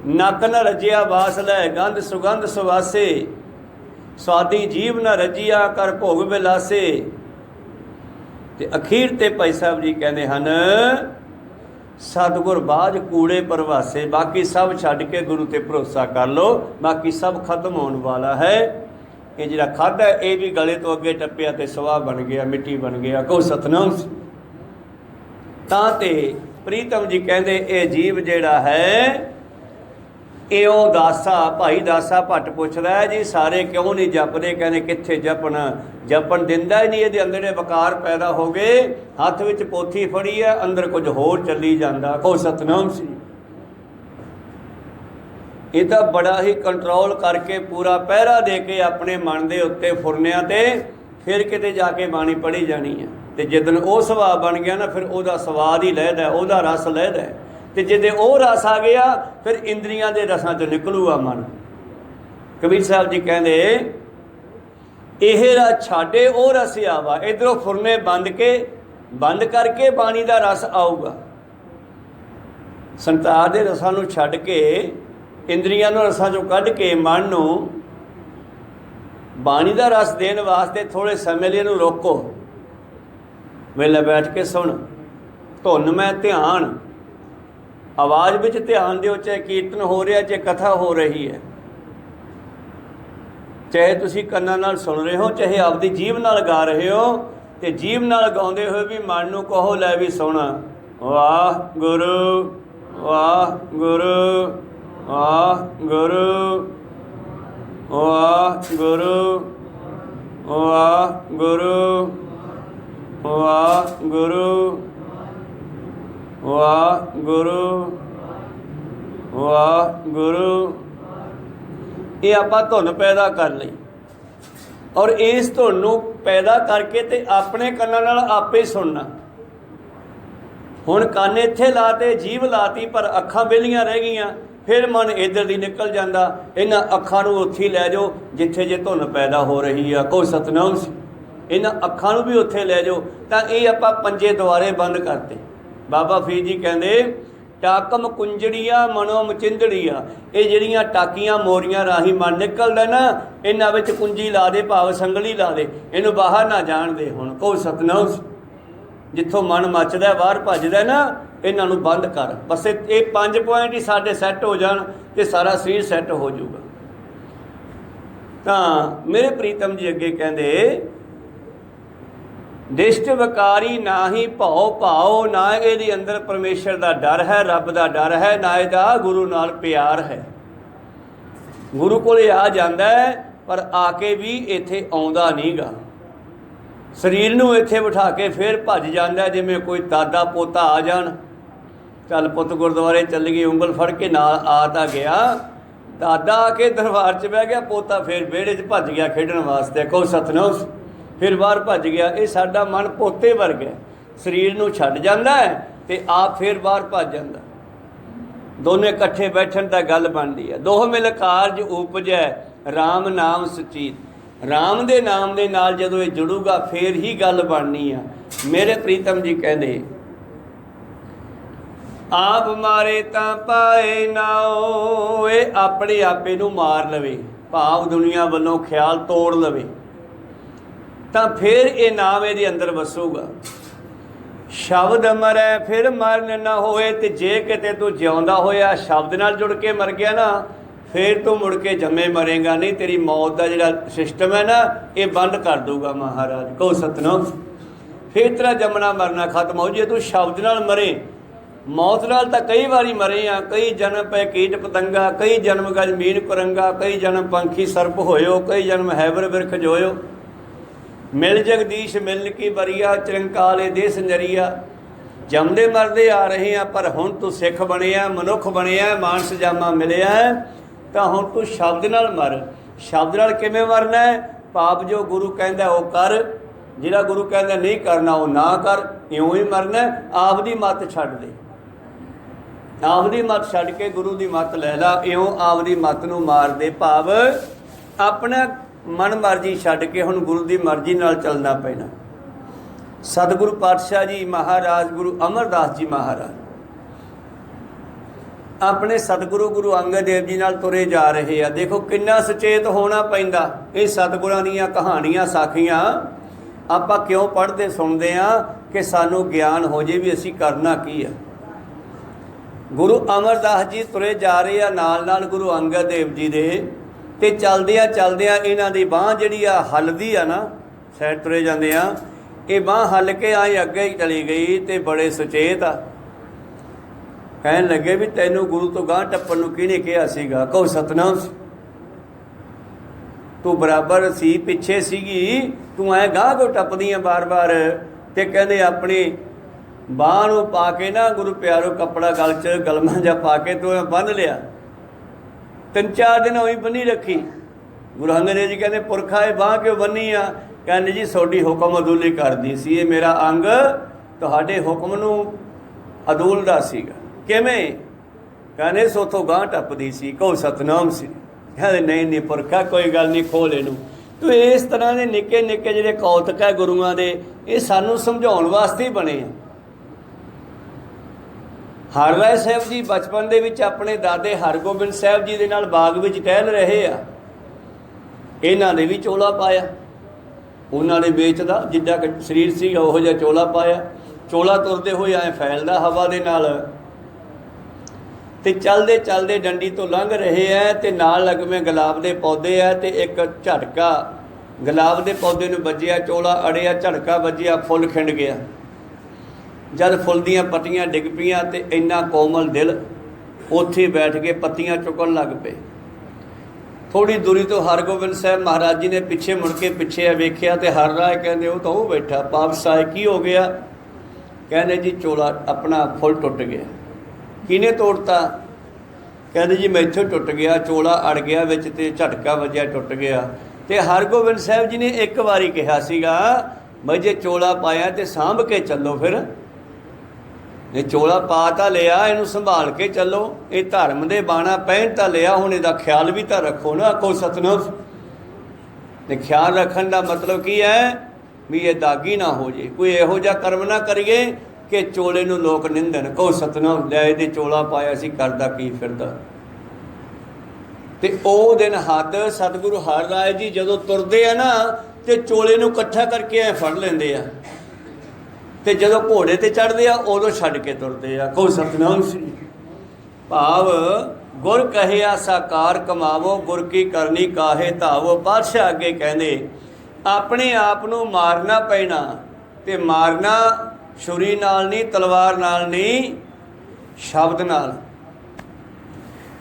ਨੱਕ ਨ ਰੱਜਿਆ ਬਾਸ ਲੈ, ਗੰਧ ਸੁਗੰਧ ਸੁਵਾਸੇ। ਸਵਾਦੀ ਜੀਵ ਨ ਰੱਜੀਆ, ਕਰ ਭੋਗ ਵਿਲਾਸੇ। ਤੇ ਅਖੀਰ ਤੇ ਭਾਈ ਸਾਹਿਬ ਜੀ ਕਹਿੰਦੇ ਹਨ, ਸਤਿਗੁਰ ਬਾਝ ਕੂੜੇ ਪਰਵਾਸੇ। ਬਾਕੀ ਸਭ ਛੱਡ ਕੇ ਗੁਰੂ ਤੇ ਭਰੋਸਾ ਕਰ ਲਓ, ਬਾਕੀ ਸਭ ਖਤਮ ਹੋਣ ਵਾਲਾ ਹੈ। ਇਹ ਜਿਹੜਾ ਖਾਧਾ ਇਹ ਵੀ ਗਲੇ ਤੋਂ ਅੱਗੇ ਟੱਪਿਆ ਤੇ ਸਵਾਹ ਬਣ ਗਿਆ, ਮਿੱਟੀ ਬਣ ਗਿਆ। ਕਹੋ ਸਤਨਾਮ। ਤਾਂ ਤੇ ਪ੍ਰੀਤਮ ਜੀ ਕਹਿੰਦੇ, ਇਹ ਜੀਵ ਜਿਹੜਾ ਹੈ ਇਉਂ ਦਾਸਾ। ਭਾਈ ਦਾਸਾ ਭੱਟ ਪੁੱਛਦਾ ਹੈ ਜੀ, ਸਾਰੇ ਕਿਉਂ ਨਹੀਂ ਜਪਦੇ? ਕਹਿੰਦੇ ਕਿੱਥੇ ਜਪਣਾ, ਜਪਣ ਦਿੰਦਾ ਹੀ ਨਹੀਂ। ਇਹਦੇ ਅੰਦਰ ਇਹ ਵਕਾਰ ਪੈਦਾ ਹੋ ਗਏ। ਹੱਥ ਵਿੱਚ ਪੋਥੀ ਫੜੀ ਹੈ, ਅੰਦਰ ਕੁਝ ਹੋਰ ਚੱਲੀ ਜਾਂਦਾ। ਕਹੋ ਸਤਨਾਮ ਸੀ। ਇਹ ਤਾਂ ਬੜਾ ਹੀ ਕੰਟਰੋਲ ਕਰਕੇ, ਪੂਰਾ ਪਹਿਰਾ ਦੇ ਕੇ ਆਪਣੇ ਮਨ ਦੇ ਉੱਤੇ ਫੁਰਨਿਆਂ ਤੇ ਫਿਰ ਕਿਤੇ ਜਾ ਕੇ ਬਾਣੀ ਪੜ੍ਹੀ ਜਾਣੀ ਹੈ। ਤੇ ਜਿੱਦਣ ਉਹ ਸੁਭਾਅ ਬਣ ਗਿਆ ਨਾ, ਫਿਰ ਉਹਦਾ ਸਵਾਦ ਹੀ ਲਹਿਦਾ, ਉਹਦਾ ਰਸ ਲਹਿਦਾ। ਤੇ ਜਿੱਦੇ ਉਹ ਰਸ ਆ ਗਿਆ, ਫਿਰ ਇੰਦਰੀਆਂ ਦੇ ਰਸਾਂ 'ਚੋਂ ਨਿਕਲੂਗਾ ਮਨ। ਕਬੀਰ ਸਾਹਿਬ ਜੀ ਕਹਿੰਦੇ, ਇਹ ਰਸ ਛਾਡੇ ਉਹ ਰਸ ਆਵਾ। ਇੱਧਰੋਂ ਫੁਰਨੇ ਬੰਦ ਕਰਕੇ ਬਾਣੀ ਦਾ ਰਸ ਆਊਗਾ। ਸੰਸਾਰ ਦੇ ਰਸਾਂ ਨੂੰ ਛੱਡ ਕੇ, ਇੰਦਰੀਆਂ ਨੂੰ ਰਸਾਂ 'ਚੋਂ ਕੱਢ ਕੇ ਮਨ ਨੂੰ ਬਾਣੀ ਦਾ ਰਸ ਦੇਣ ਵਾਸਤੇ ਥੋੜ੍ਹੇ ਸਮੇਂ ਲਈ ਇਹਨੂੰ ਰੋਕੋ। ਵੇਲੇ ਬੈਠ ਕੇ ਸੁਣ, ਧੁਨ ਮੈਂ ਧਿਆਨ, ਆਵਾਜ਼ ਵਿੱਚ ਧਿਆਨ ਦਿਓ। ਚਾਹੇ ਕੀਰਤਨ ਹੋ ਰਿਹਾ, ਚਾਹੇ ਕਥਾ ਹੋ ਰਹੀ ਹੈ, ਚਾਹੇ ਤੁਸੀਂ ਕੰਨਾਂ ਨਾਲ ਸੁਣ ਰਹੇ ਹੋ, ਚਾਹੇ ਆਪਦੀ ਜੀਭ ਨਾਲ ਗਾ ਰਹੇ ਹੋ। ਤੇ ਜੀਭ ਨਾਲ ਗਾਉਂਦੇ ਹੋਏ ਵੀ ਮਨ ਨੂੰ ਕਹੋ, ਲੈ ਵੀ ਸੁਣ, ਵਾਹ ਗੁਰੂ, ਵਾਹ ਗੁਰੂ, ਵਾਹ ਗੁਰੂ, ਵਾਹ ਗੁਰੂ, ਵਾਹ ਗੁਰੂ, ਵਾਹ ਗੁਰੂ, ਵਾਹ ਗੁਰੂ, ਵਾਹ ਗੁਰੂ। ਇਹ ਆਪਾਂ ਧੁਨ ਪੈਦਾ ਕਰ ਲਈ, ਔਰ ਇਸ ਧੁਨ ਨੂੰ ਪੈਦਾ ਕਰਕੇ ਤੇ ਆਪਣੇ ਕੰਨਾਂ ਨਾਲ ਆਪੇ ਸੁਣਨਾ। ਹੁਣ ਕੰਨ ਇੱਥੇ ਲਾਤੇ, ਜੀਭ ਲਾਤੀ, ਪਰ ਅੱਖਾਂ ਵਿਹਲੀਆਂ ਰਹਿ ਗਈਆਂ। ਫਿਰ ਮਨ ਇੱਧਰ ਦੀ ਨਿਕਲ ਜਾਂਦਾ। ਇਹਨਾਂ ਅੱਖਾਂ ਨੂੰ ਉੱਥੇ ਹੀ ਲੈ ਜਾਓ ਜਿੱਥੇ ਜੇ ਧੁਨ ਪੈਦਾ ਹੋ ਰਹੀ ਆ। ਕਹੋ ਸਤਨਾਮ। ਇਹਨਾਂ ਅੱਖਾਂ ਨੂੰ ਵੀ ਉੱਥੇ ਲੈ ਜਾਓ। ਤਾਂ ਇਹ ਆਪਾਂ ਪੰਜੇ ਦੁਆਰੇ ਬੰਦ ਕਰਤੇ। ਬਾਬਾ ਫਰੀਦ ਜੀ ਕਹਿੰਦੇ, ਟਾਕਮ ਕੁੰਜੜੀਆਂ ਮਨੋ ਮਚਿੰਦੜੀਆਂ। ਇਹ ਜਿਹੜੀਆਂ ਟਾਕੀਆਂ ਮੋਰੀਆਂ ਰਾਹੀਂ ਮਨ ਨਿਕਲਦਾ ਨਾ, ਇਹਨਾਂ ਵਿੱਚ ਕੁੰਜੀ ਲਾ ਦੇ, ਭਾਵ ਸੰਗਲੀ ਲਾ ਦੇ, ਇਹਨੂੰ ਬਾਹਰ ਨਾ ਜਾਣ ਦੇ। ਹੁਣ ਕਹੋ ਸਤਨਾਮ। ਜਿੱਥੋਂ ਮਨ ਮੱਚਦਾ, ਬਾਹਰ ਭੱਜਦਾ ਨਾ, ਇਹਨਾਂ ਨੂੰ ਬੰਦ ਕਰ। ਬਸ ਇਹ 5 ਪੁਆਇੰਟ ਹੀ ਸਾਡੇ ਸੈੱਟ ਹੋ ਜਾਣ ਤੇ ਸਾਰਾ ਸਰੀਰ ਸੈੱਟ ਹੋ ਜਾਊਗਾ। ਤਾਂ ਮੇਰੇ ਪ੍ਰੀਤਮ ਜੀ ਅੱਗੇ ਕਹਿੰਦੇ, ਦਿਸ਼ਟ ਵਿਕਾਰੀ ਨਾ ਹੀ ਭਉ ਭਾਉ। ਨਾ ਇਹਦੇ ਅੰਦਰ ਪਰਮੇਸ਼ਰ ਦਾ ਡਰ ਹੈ, ਰੱਬ ਦਾ ਡਰ ਹੈ, ਨਾ ਇਹਦਾ ਗੁਰੂ ਨਾਲ ਪਿਆਰ ਹੈ। ਗੁਰੂ ਕੋਲੇ ਆ ਜਾਂਦਾ ਹੈ, ਪਰ ਆ ਕੇ ਵੀ ਇੱਥੇ ਆਉਂਦਾ ਨਹੀਂ ਗਾ। ਸਰੀਰ ਨੂੰ ਇੱਥੇ ਬਿਠਾ ਕੇ ਫਿਰ ਭੱਜ ਜਾਂਦਾ। ਜਿਵੇਂ ਕੋਈ ਦਾਦਾ ਪੋਤਾ ਆ ਜਾਣ, ਚੱਲ ਪੁੱਤ ਗੁਰਦੁਆਰੇ ਚੱਲ ਗਈ, ਉਂਗਲ ਫੜ ਕੇ ਨਾਲ ਆ ਤਾਂ ਗਿਆ। ਦਾਦਾ ਆ ਕੇ ਦਰਬਾਰ 'ਚ ਬਹਿ ਗਿਆ, ਪੋਤਾ ਫਿਰ ਵਿਹੜੇ 'ਚ ਭੱਜ ਗਿਆ ਖੇਡਣ ਵਾਸਤੇ। ਕਹੋ ਸਤਨਾਮ। ਫਿਰ ਬਾਹਰ ਭੱਜ ਗਿਆ। ਇਹ ਸਾਡਾ ਮਨ ਪੋਤੇ ਵਰਗਾ, ਸਰੀਰ ਨੂੰ ਛੱਡ ਜਾਂਦਾ ਹੈ ਤੇ ਆਪ ਫਿਰ ਬਾਹਰ ਭੱਜ ਜਾਂਦਾ। ਦੋਨੇ ਇਕੱਠੇ ਬੈਠਣ ਤਾਂ ਗੱਲ ਬਣਦੀ ਹੈ। ਦੋਹ ਮਿਲ ਕਾਰਜ ਉਪਜੈ, ਰਾਮ ਨਾਮ ਸੁਚੀਤ। राम दे नाम दे नाल जदों ये जुड़ूगा फिर ही गल बननी आ। मेरे प्रीतम जी कहते आप मारे तां पाए नाओ, ये अपने आपे नूं मार लवे, भाव दुनिया वालों ख्याल तोड़ लवे, तां फिर ये नाम ये अंदर वसूगा। शब्द मरै फिर मरण ना होए, ते जे किते तू जिउंदा होया शब्द नाल जुड़ के मर गया ना, फिर तू मुड़ के जम्मे मरेगा नहीं। तेरी मौत का जिहड़ा सिस्टम है ना ये बंद कर दूगा महाराज। कहो सतनाम। फिर तेरा जमना मरना खत्म हो। जे तू शब्द नाल मरे, मौत नाल तां कई बारी मरे आ, कई जन्म पे कीट पतंगा, कई जन्म गज मीन कुरंगा, कई जन्म पंखी सर्प होयो, कई जन्म हैबर बिरख जोयो। मिल जगदीश मिलन की बरिया, चिरंकाले दे संजरिया। जमदे मरदे आ रहे हैं, पर हुण तू सिख बनिया, मनुख बनिया, मानस जामा मिलिया, तो हुण तू शब्द नाल मर। शब्द नाल किवें मरना है? पाप जो गुरु कहंदा वो कर, जिहड़ा गुरु कहंदा नहीं करना वो ना कर, इउं ही मरना है। आपदी मत छड्ड दे, आपदी मत छड्ड के गुरु की मत लै ला, इउं आपदी मत नूं मार दे। भाव अपना मन मर्जी छड्ड के हुण गुरु की मर्जी नाल चलना पैना। सतगुरु पातशाह जी महाराज गुरु अमरदास जी महाराज अपने सतगुरु गुरु अंगद देव जी नाल तुरे जा रहे हैं। देखो किन्ना सचेत होना पैंदा। ये सतगुरां दीयां कहानियां साखियां आपां क्यों पढ़ते सुनते हैं कि सानू ज्ञान हो जाए भी असीं करना की है। गुरु अमरदास जी तुरे जा रहे हैं नाल नाल गुरु अंगद देव जी दे, ते चलदियां चलदियां इन्हां दी बांह जिहड़ी आ हलदी आ ना, सैड तुरे जांदे आ, ये बांह हल के आई अगे ही चली गई। ते बड़े सुचेत आ, कहन लगे भी तैनू गुरु तो गांह टप्पण नूं किहने कहा सीगा। कहो सतनाम। तू बराबर सी, पिछे सीगी, तू ऐ गांह क्यों टप्पदी आ बार बार? ते कहंदे अपनी बांह नूं पा के ना गुरु प्यारो कपड़ा गल च गलमा जा पा के तू बन लिया। 3-4 दिन उही बनी रखी। गुरु अंगद देव जी कहते पुरखा ये बांह क्यों बनी आ? कहने जी सोडी हुक्म अदूली करदी सी, ये मेरा अंग तुहाडे हुक्म नूं अदूलदा सीगा। किवें? कहने सोथों गांह टप्पदी सी। कहो सतनाम सी। कहते नहीं नहीं पुरखा कोई गल नहीं, खोल इनू। तो इस तरह के निक्के निक्के जिहड़े कौतक है गुरुआं दे, ये सानू समझाउण वास्ते ही बने आ। हर राय साहब जी बचपन दे विच अपने दादे हरगोबिंद साहब जी दे नाल बाग विच टहल रहे आ। इन्हां ने भी चोला पाया, उन्हां ने बेचदा जिद्दां शरीर सीगा उहो जिहा चोला पाया। चोला तुरदे होए ऐ फैलदा हवा दे नाल, ते चलदे चलदे डंडी तो लंघ रहे हैं, ते नाल लगमे गुलाब दे पौधे है, ते एक झटका गुलाब दे पौधे नूं वज्जिया, चोला अड़िया, झटका वज्जिया, फुੱਲ खिंड गया। जद फुੱਲ ਦੀਆਂ पत्तियां डिग पईयां ते इन्ना कोमल दिल उत्थे बैठ के पत्तियां चुकन लग पे। थोड़ी दूरी तो हरगोबिंद साहब महाराज जी ने पिछे मुड़ के पिछे वेख्या, ते हर राय कहते वो तो वो बैठा। पातशाह की हो गया? कहने जी चोला अपना फुੱਲ टुट गया। किने तोड़ता? कहते जी मैथों टुट गया, चोला अड़ गया विच ते झटका वजिया टुट गया। ते हरगोबिंद साहब जी ने एक बारी कहा सीगा बई जे चोला पाया तो सांभ के चलो, फिर ये चोला पा तो लिया, इनू संभाल के चलो, ये धर्म दे बाणा पहन तो लिया, हुण इहदा ख्याल भी तो रखो ना। को सतनाम। ते ख्याल रखने का मतलब की है भी ये दागी ना हो जाए, कोई इहो जिहा कर्म ना करिए कि चोले नूं लोक निंदन। को सतनाम। लै इहदे चोला पाया सी, करदा की फिरदा। ते ओ दिन हद सतगुरु हर राय जी जदों तुरदे आ ना, ते चोले नूं इकट्ठा करके ऐ फड़ लैंदे आ, ते जदों घोड़े ते चढ़दे आ उदों छड्ड के तुरदे आ। को सतनाम श्री। भाव गुर कहिया साकार कमावो, गुर की करनी काहे धावो। पातशाह अगे कहंदे अपने आप नूं मारना पैना, ते मारना छुरी नाल नहीं, तलवार नाल नहीं, शब्द नाल।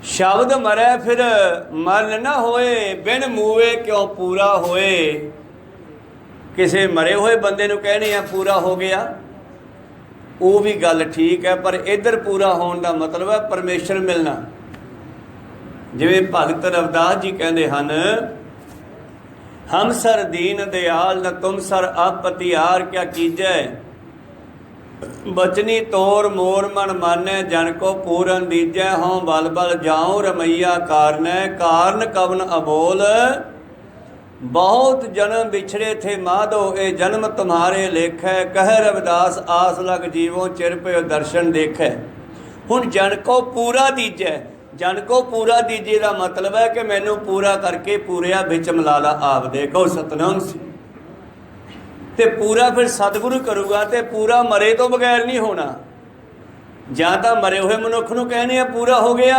शब्द मरै फिर मरण ना होए, बिन मूवे क्यों पूरा होए। किसी मरे हुए बंदे नूं कहने आ पूरा हो गया, वो भी गल ठीक है, पर इधर पूरा होने का मतलब है परमेश्वर मिलना। जिवें भगत रविदास जी कहते हैं, हम सर दीन दयाल न तुम सर अपतियार, क्या कीजै बचनी तोर मोर मन मानै, जन को पूरन दीजै हों बल बल जाऊं रमैया कारणै। कारण कवन अबोल बहुत जन्म बिछड़े थे माधो ए जन्म तुम्हारे लेखै, कह रविदास आस लग जीवों चिर पे दर्शन देखै। हुण जन को पूरा दीजै, जन को पूरा दीजे का मतलब है कि मैनू पूरा करके पूरिया बिच मिला ला आप दे। कहो सतनाम सी। ते पूरा फिर सतगुरु करूगा ते पूरा मरे तो बगैर नहीं होना। ਜਾਂ ਤਾਂ ਮਰੇ ਹੋਏ ਮਨੁੱਖ ਨੂੰ ਕਹਿੰਦੇ ਆ ਪੂਰਾ ਹੋ ਗਿਆ,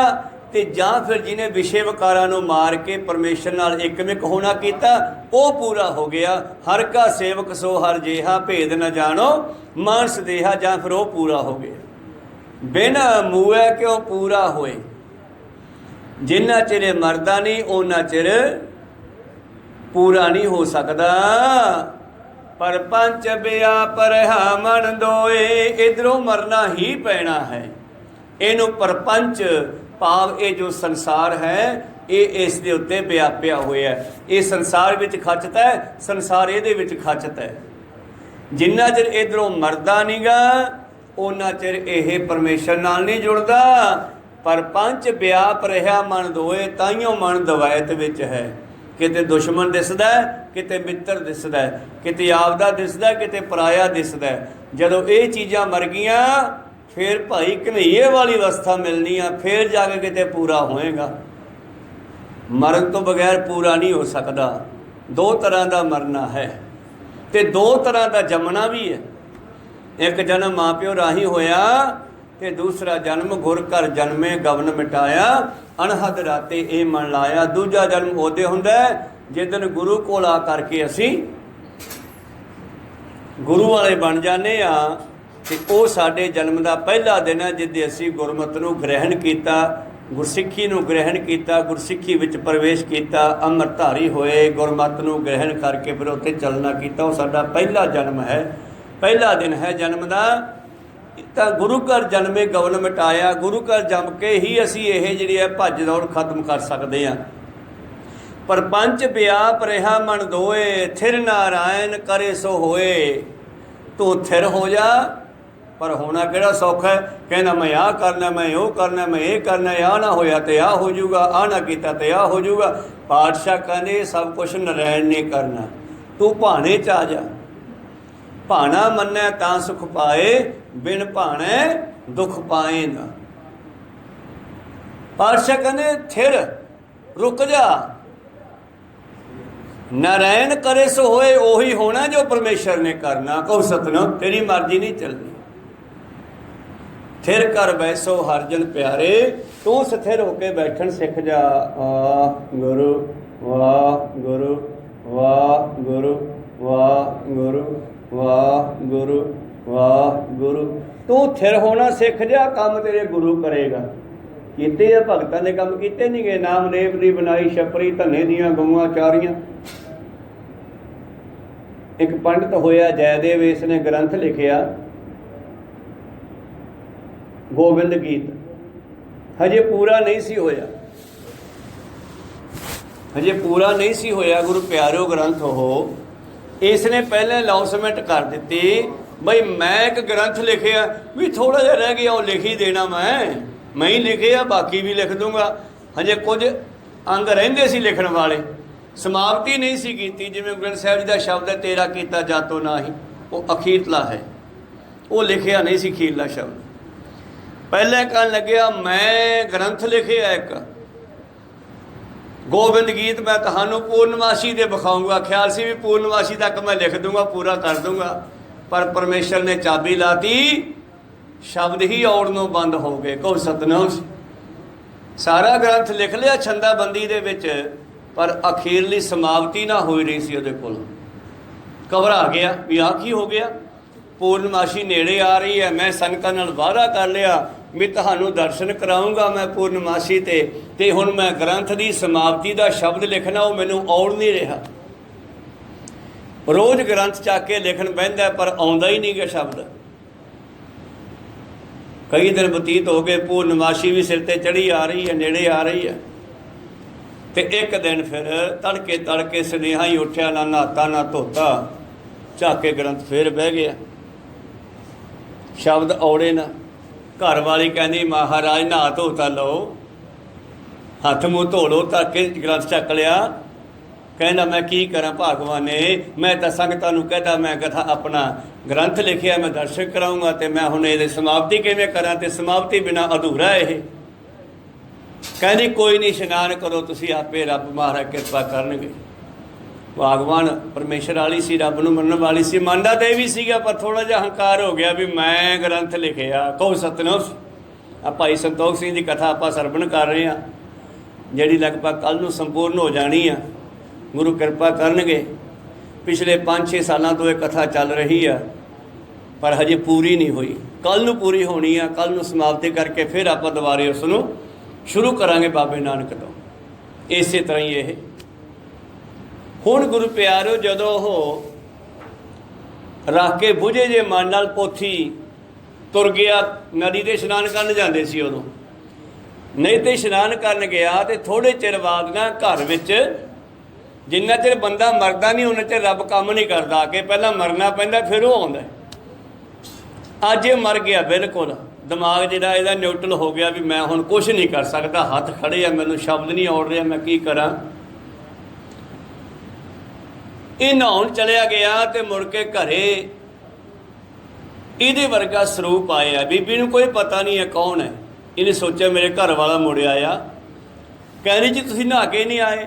ਤੇ ਜਾਂ ਫਿਰ ਜਿਹਨੇ ਵਿਸ਼ੇ ਵਿਕਾਰਾਂ ਨੂੰ ਮਾਰ ਕੇ ਪਰਮੇਸ਼ਰ ਨਾਲ ਇੱਕਮਿਕ ਹੋਣਾ ਕੀਤਾ ਉਹ ਪੂਰਾ ਹੋ ਗਿਆ। ਹਰ ਕਾ ਸੇਵਕ ਸੋ ਹਰ ਜੇਹਾ, ਭੇਦ ਨਾ ਜਾਣੋ ਮਾਨਸ ਦੇਹਾ, ਜਾਂ ਫਿਰ ਉਹ ਪੂਰਾ ਹੋ ਗਿਆ। ਬਿਨ ਮੂਏ ਕਿਉਂ ਪੂਰਾ ਹੋਏ, ਜਿੰਨਾ ਚਿਰ ਮਰਦਾ ਨਹੀਂ ਉਹਨਾਂ ਚਿਰ ਪੂਰਾ ਨਹੀਂ ਹੋ ਸਕਦਾ। पर पंच व्याप रहा मन दोए, इधरों मरना ही पैना है। इनू परपंच भाव ये जो संसार है ये इस दे उत्ते व्यापिया होया है। ये संसार विच खचता है, संसार ये विच खचता है। जिन्ना चिर इधरों मरदा नहीं गा उन्ना चिर ये परमेश्वर नाल नहीं जुड़दा। पर पंच व्याप रहा मन दोए, ताइयों मन दवायत विच है। किते दुश्मन दिसदा है, किते मित्र दिसदा है, किते आपदा दिसदा है, किते पराया दिसदा है। जदों ये चीज़ां मर गईयां फिर भाई घनैये वाली अवस्था मिलनी है, फिर जाके किते पूरा होएगा। मरण तो बगैर पूरा नहीं हो सकता। दो तरह का मरना है ते दो तरह का जमना भी है। एक जन्म माँ प्यो राही होया ते दूसरा जन्म गुर घर जन्मे गवन मिटाया, अनहद राते ये मन लाया। दूजा जन्म उदे हुंदा जिदन गुरु कोल आ करके असी गुरु वाले बन जाने आ। ते वो साडे जन्म का पहला दिन है जिदे असी गुरमत नूं ग्रहण कीता, गुरसिੱਖੀ नूं ग्रहण कीता, गुरसिੱਖੀ विच प्रवेश कीता, अमृतधारी होए, गुरमत नूं ग्रहण करके फिर उत्ते चलना कीता। वो साडा पहला जन्म है, पहला दिन है जन्म का। ਤਾਂ ਗੁਰੂ ਘਰ ਜਨਮੇ ਗਵਨ ਮਿਟਾਇਆ। ਗੁਰੂ ਘਰ ਜੰਮ ਕੇ ਹੀ ਅਸੀਂ ਇਹ ਜਿਹੜੀ ਹੈ ਭੱਜ ਦੌੜ ਖਤਮ ਕਰ ਸਕਦੇ ਹਾਂ। ਪਰ ਪੰਚ ਵਿਆਪ ਰਿਹਾ ਮਨ ਦੋਏ, ਥਿਰ ਨਾਰਾਇਣ ਕਰੇ ਸੋ ਹੋਏ। ਤੂੰ ਥਿਰ ਹੋ ਜਾ, ਪਰ ਹੋਣਾ ਕਿਹੜਾ ਸੌਖਾ ਹੈ। ਕਹਿੰਦਾ ਮੈਂ ਆਹ ਕਰਨਾ, ਮੈਂ ਉਹ ਕਰਨਾ, ਮੈਂ ਇਹ ਕਰਨਾ, ਆਹ ਨਾ ਹੋਇਆ ਤੇ ਆਹ ਹੋ ਜਾਊਗਾ, ਆਹ ਨਾ ਕੀਤਾ ਤੇ ਆਹ ਹੋ ਜਾਊਗਾ। ਪਾਤਸ਼ਾਹ ਕਹਿੰਦੇ ਸਭ ਕੁਛ ਨਾਰਾਇਣ ਨੇ ਕਰਨਾ, ਤੂੰ ਭਾਣੇ 'ਚ ਆ ਜਾ। भाणा मन्नै तां सुख पाए, बिन भाणे दुख पाए ना। पातशाह कहने थिर रुक जा, नारायण करे सो होए, ओही होना जो परमेश्वर ने करना। कहो सतनाम, तेरी मर्जी नहीं चलनी। थिर कर बैसो हर जन प्यारे, तू स्थिर होके बैठन सिख जा। वाह गुरु वाह गुरु वाह गुरु वाह गुरु वाह गुरु वाह गुरु। तू थिर होना सिख जा, काम तेरे गुरु करेगा। कीते आ भगतां ने काम कीते नहीं गए। नाम नेम दी बनाई छपरी, धने दियां गऊआं चारियां। एक पंडित होया जयदेव, इसने ग्रंथ लिखिया गोबिंद गीत। हजे पूरा नहीं सी होया, हजे पूरा नहीं सी होया। गुरु प्यारो ग्रंथ हो। इसने पहले अनाउंसमेंट कर दी बई मैं एक ग्रंथ लिखिया, भी थोड़ा जिहा रह गया वो लिख ही देना, मैं ही लिखिया, बाकी भी लिख दूंगा। हजे कुछ अंग रहिंदे सी लिखण वाले, समाप्ति नहीं सी कीती। जिवें गुरु ग्रंथ साहिब जी दा शब्द है तेरा कीता जातो नाही, वो अखीरला है, वो लिखिया नहीं सी अखीरला शब्द। पहले कहन लग्या मैं ग्रंथ लिखिया एक गोबिंद गीत, मैं तहानू पूर्णमासी दे विखाऊंगा। ख्याल से भी पूर्णमासी तक मैं लिख दूंगा, पूरा कर दूंगा। पर परमेश्वर ने चाबी लाती, शब्द ही औड़नों बंद हो गए। कहो सतनाम। सारा ग्रंथ लिख लिया छंदाबंदी दे विच, पर अखीरली समाप्ति ना हो रही सी। उहदे कोल घबरा गया भी आ की हो गया। पूर्णमासी नेड़े आ रही है, मैं संगतां नाल वादा कर लिया भी तुहानू दर्शन कराऊंगा मैं पूर्णमासी ते हुण मैं ग्रंथ की समाप्ति का शब्द लिखना, वो मैनू आउण नहीं रहा। रोज़ ग्रंथ चक के लिखण बहिंदा पर आउंदा ही नहीं गा शब्द। कई दिन बतीत हो गए, पूर्णमासी भी सिर ते चढ़ी आ रही है, नेड़े आ रही है। तो एक दिन फिर तड़के तड़के सुनेहा ही उठ्या, ना नहाता ना धोता, झाके ग्रंथ फिर बह गया, शब्द औड़े ना। घर वाली कहती महाराज नहा धो ता लो, हथ मूँह धो लो, तड़के ग्रंथ चक लिया, ਕਹਿੰਦਾ ਮੈਂ ਕੀ ਕਰਾਂ ਭਗਵਾਨੇ, ਮੈਂ ਤਾਂ ਸੰਗਤਾਂ ਨੂੰ ਕਹਿੰਦਾ ਮੈਂ ਕਥਾ ਆਪਣਾ ਗ੍ਰੰਥ ਲਿਖਿਆ, ਮੈਂ ਦਰਸ਼ਨ ਕਰਾਊਂਗਾ ਤੇ ਮੈਂ ਹੁਣ ਇਹਦੀ ਸਮਾਪਤੀ ਕਿਵੇਂ ਕਰਾਂ, ਤੇ ਸਮਾਪਤੀ ਬਿਨਾਂ ਅਧੂਰਾ ਇਹ। ਕਹਿੰਦੀ ਕੋਈ ਨਹੀਂ, ਇਸ਼ਨਾਨ ਕਰੋ ਤੁਸੀਂ ਆਪੇ, ਰੱਬ ਮਹਾਰਾਜ ਕਿਰਪਾ ਕਰਨਗੇ। ਭਗਵਾਨ ਪਰਮੇਸ਼ਰ ਵਾਲੀ ਸੀ, ਰੱਬ ਨੂੰ ਮੰਨਣ ਵਾਲੀ ਸੀ, ਮੰਨਦਾ ਤਾਂ ਇਹ ਵੀ ਸੀਗਾ, ਪਰ ਥੋੜ੍ਹਾ ਜਿਹਾ ਹੰਕਾਰ ਹੋ ਗਿਆ ਵੀ ਮੈਂ ਗ੍ਰੰਥ ਲਿਖਿਆ। ਕਹੋ ਸਤਿਨਾਮ। ਆ ਭਾਈ ਸੰਤੋਖ ਸਿੰਘ ਦੀ ਕਥਾ ਆਪਾਂ ਸਰਵਣ ਕਰ ਰਹੇ ਹਾਂ, ਜਿਹੜੀ ਲਗਭਗ ਕੱਲ੍ਹ ਨੂੰ ਸੰਪੂਰਨ ਹੋ ਜਾਣੀ ਆ, ਗੁਰੂ ਕਿਰਪਾ ਕਰਨਗੇ। ਪਿਛਲੇ 5-6 ਸਾਲਾਂ ਤੋਂ ਇਹ ਕਥਾ ਚੱਲ ਰਹੀ ਆ, ਪਰ ਹਜੇ ਪੂਰੀ ਨਹੀਂ ਹੋਈ। ਕੱਲ੍ਹ ਨੂੰ ਪੂਰੀ ਹੋਣੀ ਆ, ਕੱਲ੍ਹ ਨੂੰ ਸਮਾਪਤੀ ਕਰਕੇ ਫਿਰ ਆਪਾਂ ਦੁਬਾਰੇ ਉਸ ਨੂੰ ਸ਼ੁਰੂ ਕਰਾਂਗੇ ਬਾਬੇ ਨਾਨਕ ਤੋਂ। ਇਸੇ ਤਰ੍ਹਾਂ ਹੀ ਇਹ ਹੁਣ ਗੁਰੂ ਪਿਆਰਿਓ, ਜਦੋਂ ਉਹ ਰੱਖ ਕੇ ਬੁਝੇ ਜੇ ਮਨ ਨਾਲ ਪੋਥੀ ਤੁਰ ਗਿਆ, ਨਦੀ 'ਤੇ ਇਸ਼ਨਾਨ ਕਰਨ ਜਾਂਦੇ ਸੀ ਉਦੋਂ, ਨਹੀਂ ਤੇ ਇਸ਼ਨਾਨ ਕਰਨ ਗਿਆ ਤੇ ਥੋੜ੍ਹੇ ਚਿਰ ਬਾਅਦ ਨਾ ਘਰ ਵਿੱਚ, ਜਿੰਨਾ ਚਿਰ ਬੰਦਾ ਮਰਦਾ ਨਹੀਂ ਉਹਨਾਂ ਚਿਰ ਰੱਬ ਕੰਮ ਨਹੀਂ ਕਰਦਾ, ਕਿ ਪਹਿਲਾਂ ਮਰਨਾ ਪੈਂਦਾ ਫਿਰ ਉਹ ਆਉਂਦਾ। ਅੱਜ ਇਹ ਮਰ ਗਿਆ, ਬਿਲਕੁਲ ਦਿਮਾਗ ਜਿਹੜਾ ਇਹਦਾ ਨਿਊਟਰਲ ਹੋ ਗਿਆ ਵੀ ਮੈਂ ਹੁਣ ਕੁਛ ਨਹੀਂ ਕਰ ਸਕਦਾ, ਹੱਥ ਖੜੇ ਆ, ਮੈਨੂੰ ਸ਼ਬਦ ਨਹੀਂ ਆਉਣ ਰਿਹਾ, ਮੈਂ ਕੀ ਕਰਾਂ। ਇਹ ਨਹਾਉਣ ਚਲਿਆ ਗਿਆ ਤੇ ਮੁੜ ਕੇ ਘਰੇ ਇਹਦੇ ਵਰਗਾ ਸਰੂਪ ਆਇਆ। ਬੀਬੀ ਨੂੰ ਕੋਈ ਪਤਾ ਨਹੀਂ ਹੈ ਕੌਣ ਹੈ। ਇਹਨੇ ਸੋਚਿਆ ਮੇਰੇ ਘਰ ਵਾਲਾ ਮੁੜਿਆ ਆ। ਕਹਿੰਦੀ ਜੀ ਤੁਸੀਂ ਨਹਾ ਕੇ ਨਹੀਂ ਆਏ।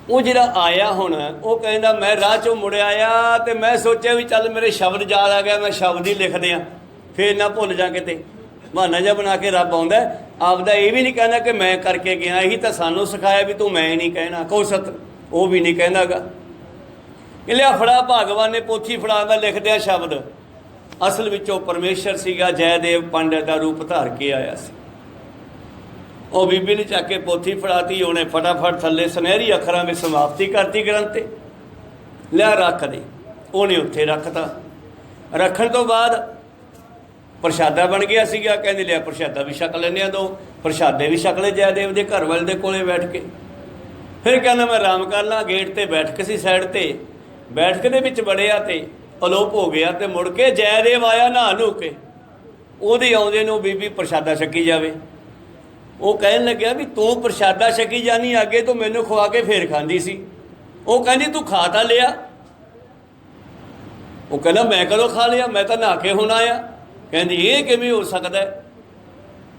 ਉਹ ਜਿਹੜਾ ਆਇਆ ਹੁਣ, ਉਹ ਕਹਿੰਦਾ ਮੈਂ ਰਾਹ 'ਚੋਂ ਮੁੜਿਆ ਆ ਤੇ ਮੈਂ ਸੋਚਿਆ ਵੀ ਚੱਲ ਮੇਰੇ ਸ਼ਬਦ ਯਾਦ ਆ ਗਿਆ, ਮੈਂ ਸ਼ਬਦ ਹੀ ਲਿਖ ਦਿਆਂ, ਫਿਰ ਨਾ ਭੁੱਲ ਜਾ ਕਿਤੇ। ਬਹਾਨਾ ਜਿਹਾ ਬਣਾ ਕੇ ਰੱਬ ਆਉਂਦਾ, ਆਪਦਾ ਇਹ ਵੀ ਨਹੀਂ ਕਹਿੰਦਾ ਕਿ ਮੈਂ ਕਰਕੇ ਗਿਆ। ਇਹੀ ਤਾਂ ਸਾਨੂੰ ਸਿਖਾਇਆ ਵੀ ਤੂੰ ਮੈਂ ਨਹੀਂ ਕਹਿਣਾ, ਕਹੋ ਸਤ, ਉਹ ਵੀ ਨਹੀਂ ਕਹਿੰਦਾ ਗਾ। ਇਹ ਲਿਆ ਫੜਾ, ਭਗਵਾਨ ਨੇ ਪੋਥੀ ਫੜਾ, ਮੈਂ ਲਿਖਦਿਆਂ ਸ਼ਬਦ। ਅਸਲ ਵਿੱਚ ਉਹ ਪਰਮੇਸ਼ਰ ਸੀਗਾ, ਜੈਦੇਵ ਪੰਡਤ ਦਾ ਰੂਪ ਧਾਰ ਕੇ ਆਇਆ ਸੀ। ਉਹ ਬੀਬੀ ਨੇ ਚੱਕ ਕੇ ਪੋਥੀ ਫੜਾਤੀ, ਉਹਨੇ ਫਟਾਫਟ ਥੱਲੇ ਸੁਨਹਿਰੀ ਅੱਖਰਾਂ ਵਿੱਚ ਸਮਾਪਤੀ ਕਰਤੀ ਗ੍ਰੰਥ 'ਤੇ। ਲਿਆ ਰੱਖ ਦੇ, ਉਹਨੇ ਉੱਥੇ ਰੱਖਤਾ। ਰੱਖਣ ਤੋਂ ਬਾਅਦ ਪ੍ਰਸ਼ਾਦਾ ਬਣ ਗਿਆ ਸੀਗਾ। ਕਹਿੰਦੇ ਲਿਆ ਪ੍ਰਸ਼ਾਦਾ ਵੀ ਛਕ ਲੈਂਦੇ ਆ, 2 ਪ੍ਰਸ਼ਾਦੇ ਵੀ ਛਕ ਲਏ ਜੈਦੇਵ ਦੇ ਘਰ ਵਾਲੇ ਦੇ ਕੋਲੇ ਬੈਠ ਕੇ। ਫਿਰ ਕਹਿੰਦਾ ਮੈਂ ਆਰਾਮ ਕਰ ਲਾਂ। ਗੇਟ 'ਤੇ ਬੈਠਕ ਸੀ, ਸਾਈਡ 'ਤੇ ਬੈਠਕ ਦੇ ਵਿੱਚ ਵੜਿਆ ਤੇ ਅਲੋਪ ਹੋ ਗਿਆ। ਤੇ ਮੁੜ ਕੇ ਜੈਦੇਵ ਆਇਆ ਨਹਾ ਨੂ ਕੇ। ਉਹਦੇ ਆਉਂਦੇ ਨੂੰ ਬੀਬੀ ਪ੍ਰਸ਼ਾਦਾ ਛਕੀ ਜਾਵੇ। ਉਹ ਕਹਿਣ ਲੱਗਿਆ ਵੀ ਤੂੰ ਪ੍ਰਸ਼ਾਦਾ ਛਕੀ ਜਾਨੀ, ਅੱਗੇ ਤੂੰ ਮੈਨੂੰ ਖਵਾ ਕੇ ਫੇਰ ਖਾਂਦੀ ਸੀ। ਉਹ ਕਹਿੰਦੀ ਤੂੰ ਖਾ ਤਾਂ ਲਿਆ। ਉਹ ਕਹਿੰਦਾ ਮੈਂ ਕਦੋਂ ਖਾ ਲਿਆ, ਮੈਂ ਤਾਂ ਨਹਾ ਕੇ ਹੁਣ ਆਇਆ। ਕਹਿੰਦੀ ਇਹ ਕਿਵੇਂ ਹੋ ਸਕਦਾ,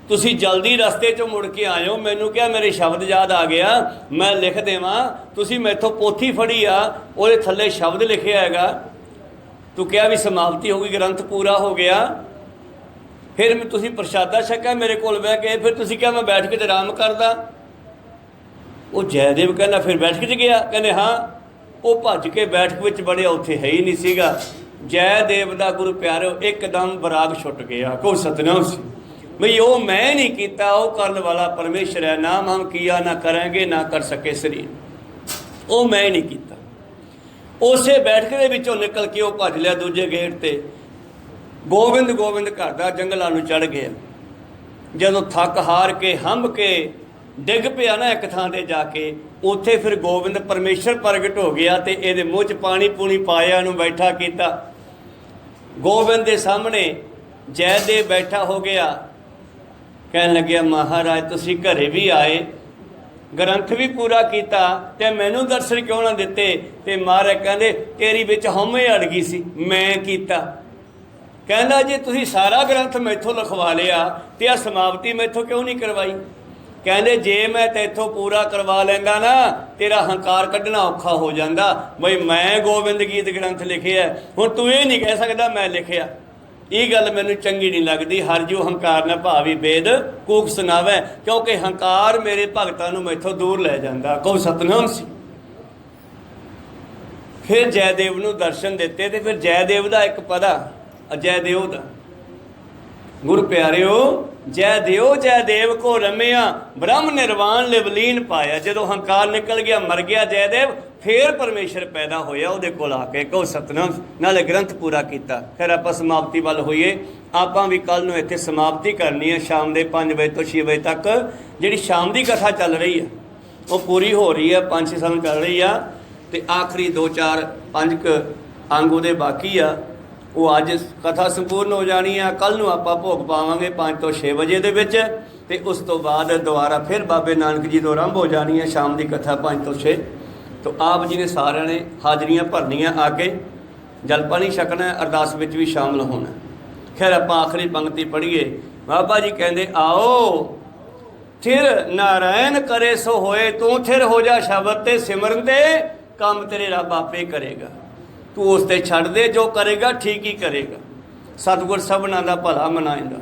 ਤੁਸੀਂ ਜਲਦੀ ਰਸਤੇ 'ਚੋਂ ਮੁੜ ਕੇ ਆਇਓ, ਮੈਨੂੰ ਕਿਹਾ ਮੇਰੇ ਸ਼ਬਦ ਯਾਦ ਆ ਗਿਆ, ਮੈਂ ਲਿਖ ਦੇਵਾਂ। ਤੁਸੀਂ ਮੈਥੋਂ ਪੋਥੀ ਫੜੀ ਆ, ਉਹਦੇ ਥੱਲੇ ਸ਼ਬਦ ਲਿਖਿਆ ਹੈਗਾ। ਤੂੰ ਕਿਹਾ ਵੀ ਸਮਾਪਤੀ ਹੋ ਗਈ, ਗ੍ਰੰਥ ਪੂਰਾ ਹੋ ਗਿਆ। ਫਿਰ ਤੁਸੀਂ ਪ੍ਰਸ਼ਾਦਾ ਛਕਿਆ ਮੇਰੇ ਕੋਲ ਬਹਿ ਕੇ, ਫਿਰ ਤੁਸੀਂ ਕਿਹਾ ਮੈਂ ਬੈਠ ਕੇ ਤੇ ਆਰਾਮ ਕਰਦਾ। ਉਹ ਜੈਦੇਵ ਕਹਿੰਦਾ ਫਿਰ ਬੈਠਕ 'ਚ ਗਿਆ। ਕਹਿੰਦੇ ਹਾਂ। ਉਹ ਭੱਜ ਕੇ ਬੈਠਕ ਵਿੱਚ ਵੜਿਆ, ਉੱਥੇ ਹੈ ਹੀ ਨਹੀਂ ਸੀਗਾ। ਜੈਦੇਵ ਦਾ ਗੁਰੂ ਪਿਆਰਿਓ ਇੱਕਦਮ ਬਰਾਗ ਛੁੱਟ ਗਿਆ। ਕੋ ਸਤਿਨਾਮ ਸੀ ਬਈ ਉਹ ਮੈਂ ਨਹੀਂ ਕੀਤਾ, ਉਹ ਕਰਨ ਵਾਲਾ ਪਰਮੇਸ਼ਰ ਹੈ। ਨਾਮ ਹਮ ਕੀਆ ਨਾ ਕਰਾਂਗੇ ਨਾ ਕਰ ਸਕੇ ਸਰੀਰ, ਉਹ ਮੈਂ ਨਹੀਂ ਕੀਤਾ। ਉਸੇ ਬੈਠਕ ਦੇ ਵਿੱਚੋਂ ਨਿਕਲ ਕੇ ਉਹ ਭੱਜ ਲਿਆ ਦੂਜੇ ਗੇਟ 'ਤੇ। ਗੋਬਿੰਦ ਗੋਬਿੰਦ ਕਰਦਾ ਜੰਗਲਾਂ ਨੂੰ ਚੜ੍ਹ ਗਿਆ। ਜਦੋਂ ਥੱਕ ਹਾਰ ਕੇ ਹੰਭ ਕੇ ਡਿੱਗ ਪਿਆ ਨਾ ਇੱਕ ਥਾਂ 'ਤੇ ਜਾ ਕੇ, ਉੱਥੇ ਫਿਰ ਗੋਬਿੰਦ ਪਰਮੇਸ਼ਰ ਪ੍ਰਗਟ ਹੋ ਗਿਆ ਤੇ ਇਹਦੇ ਮੂੰਹ 'ਚ ਪਾਣੀ ਪੂਣੀ ਪਾਇਆ, ਨੂੰ ਬੈਠਾ ਕੀਤਾ। ਗੋਬਿੰਦ ਦੇ ਸਾਹਮਣੇ ਜੈਦੇਵ ਬੈਠਾ ਹੋ ਗਿਆ। ਕਹਿਣ ਲੱਗਿਆ ਮਹਾਰਾਜ ਤੁਸੀਂ ਘਰੇ ਵੀ ਆਏ, ਗ੍ਰੰਥ ਵੀ ਪੂਰਾ ਕੀਤਾ ਤੇ ਮੈਨੂੰ ਦਰਸ਼ਨ ਕਿਉਂ ਨਾ ਦਿੱਤੇ। ਤੇ ਮਹਾਰਾਜ ਕਹਿੰਦੇ ਤੇਰੀ ਵਿੱਚ ਹਉਮੈ ਅੜ ਗਈ ਸੀ, ਮੈਂ ਕੀਤਾ। ਕਹਿੰਦਾ ਜੇ ਤੁਸੀਂ ਸਾਰਾ ਗ੍ਰੰਥ ਮੈਥੋਂ ਲਿਖਵਾ ਲਿਆ ਤੇ ਆ ਸਮਾਪਤੀ ਮੈਥੋਂ ਕਿਉਂ ਨਹੀਂ ਕਰਵਾਈ। ਕਹਿੰਦੇ ਜੇ ਮੈਂ ਤੈਥੋਂ ਪੂਰਾ ਕਰਵਾ ਲੈਂਦਾ ਨਾ, ਤੇਰਾ ਹੰਕਾਰ ਕੱਢਣਾ ਔਖਾ ਹੋ ਜਾਂਦਾ। ਬਈ ਮੈਂ ਗੋਬਿੰਦ ਗੀਤ ਗ੍ਰੰਥ ਲਿਖਿਆ, ਹੁਣ ਤੂੰ ਇਹ ਨਹੀਂ ਕਹਿ ਸਕਦਾ ਮੈਂ ਲਿਖਿਆ। ਇਹ ਗੱਲ ਮੈਨੂੰ ਚੰਗੀ ਨਹੀਂ ਲੱਗਦੀ। ਹਰ ਜੋ ਹੰਕਾਰ ਨਾ ਭਾਵੀ ਵੇਦ ਕੂਕ ਸੁਣਾਵੇ, ਕਿਉਂਕਿ ਹੰਕਾਰ ਮੇਰੇ ਭਗਤਾਂ ਨੂੰ ਮੈਥੋਂ ਦੂਰ ਲੈ ਜਾਂਦਾ। ਕਹੋ ਸਤਿਨਾਮ ਸੀ। ਫਿਰ ਜੈਦੇਵ ਨੂੰ ਦਰਸ਼ਨ ਦਿੱਤੇ ਤੇ ਫਿਰ ਜੈਦੇਵ ਦਾ ਇੱਕ ਪਦਾ ਜੈਦੇਵ ਦਾ। ਗੁਰੂ ਪਿਆਰਿਓ ਜੈਦੇਵ ਕੋ ਰਮਿਆ ਬ੍ਰਹਮ ਨਿਰਵਾਣ ਲਿਵਲੀਨ ਪਾਇਆ। ਜਦੋਂ ਹੰਕਾਰ ਨਿਕਲ ਗਿਆ, ਮਰ ਗਿਆ ਜੈਦੇਵ, ਫੇਰ ਪਰਮੇਸ਼ਰ ਪੈਦਾ ਹੋਇਆ ਉਹਦੇ ਕੋਲ ਆ ਕੇ। ਕਹੋ ਸਤਿਨਾਮ। ਨਾਲੇ ਗ੍ਰੰਥ ਪੂਰਾ ਕੀਤਾ। ਫਿਰ ਆਪਾਂ ਸਮਾਪਤੀ ਵੱਲ ਹੋਈਏ। ਆਪਾਂ ਵੀ ਕੱਲ੍ਹ ਨੂੰ ਇੱਥੇ ਸਮਾਪਤੀ ਕਰਨੀ ਹੈ ਸ਼ਾਮ ਦੇ 5 ਵਜੇ ਤੋਂ 6 ਵਜੇ ਤੱਕ। ਜਿਹੜੀ ਸ਼ਾਮ ਦੀ ਕਥਾ ਚੱਲ ਰਹੀ ਹੈ ਉਹ ਪੂਰੀ ਹੋ ਰਹੀ ਹੈ, 5-6 ਸਾਲ ਚੱਲ ਰਹੀ ਆ ਤੇ ਆਖਰੀ 2-4-5 ਅੰਗ ਉਹਦੇ ਬਾਕੀ ਆ। ਉਹ ਅੱਜ ਕਥਾ ਸੰਪੂਰਨ ਹੋ ਜਾਣੀ ਆ। ਕੱਲ੍ਹ ਨੂੰ ਆਪਾਂ ਭੋਗ ਪਾਵਾਂਗੇ 5 ਤੋਂ 6 ਵਜੇ ਦੇ ਵਿੱਚ ਤੇ ਉਸ ਤੋਂ ਬਾਅਦ ਦੁਬਾਰਾ ਫਿਰ ਬਾਬੇ ਨਾਨਕ ਜੀ ਤੋਂ ਆਰੰਭ ਹੋ ਜਾਣੀ ਹੈ ਸ਼ਾਮ ਦੀ ਕਥਾ 5 ਤੋਂ 6। तो आप जी ने सारिਆਂ ने हाजरियां भरनियां, आके जल पानी छकना, अरदास विच भी शामिल होना। खैर आप आखिरी पंक्ति पढ़िए। बाबा जी कहते आओ थिर नारायण करे सो होए, तू थिर हो जा शब्द ते सिमरन दे, काम तेरे रब आपे करेगा। तू उस ते छड़ दे, जो करेगा ठीक ही करेगा। सतगुर सबना दा भला मनाएगा।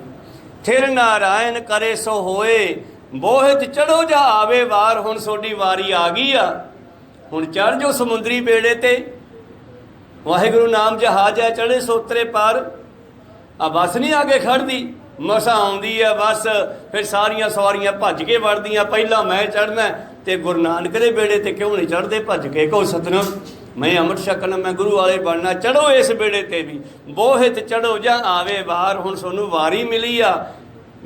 थिर नारायण करे सो होए, बोहित चढ़ो जा आवे वार। हुण सोडी वारी आ गई आ, हुण चढ़ जो समुंदरी बेड़े ते। वाहिगुरु नाम जहाज है, चढ़े सोतरे पार। आ बस नहीं आगे खड़दी, मसा आउंदी है बस, फिर सारियां सवारियां भज के वड़दियां, पहला मैं चढ़ना ते गुरु नानक दे बेड़े ते क्यों नहीं चढ़दे भज के। कहो सतनाम मैं अमृत छकना, मैं गुरु वाले बनना, चढ़ो इस बेड़े ते भी। बोहित चढ़ो जा आवे वार। हुण सोनू वारी मिली आ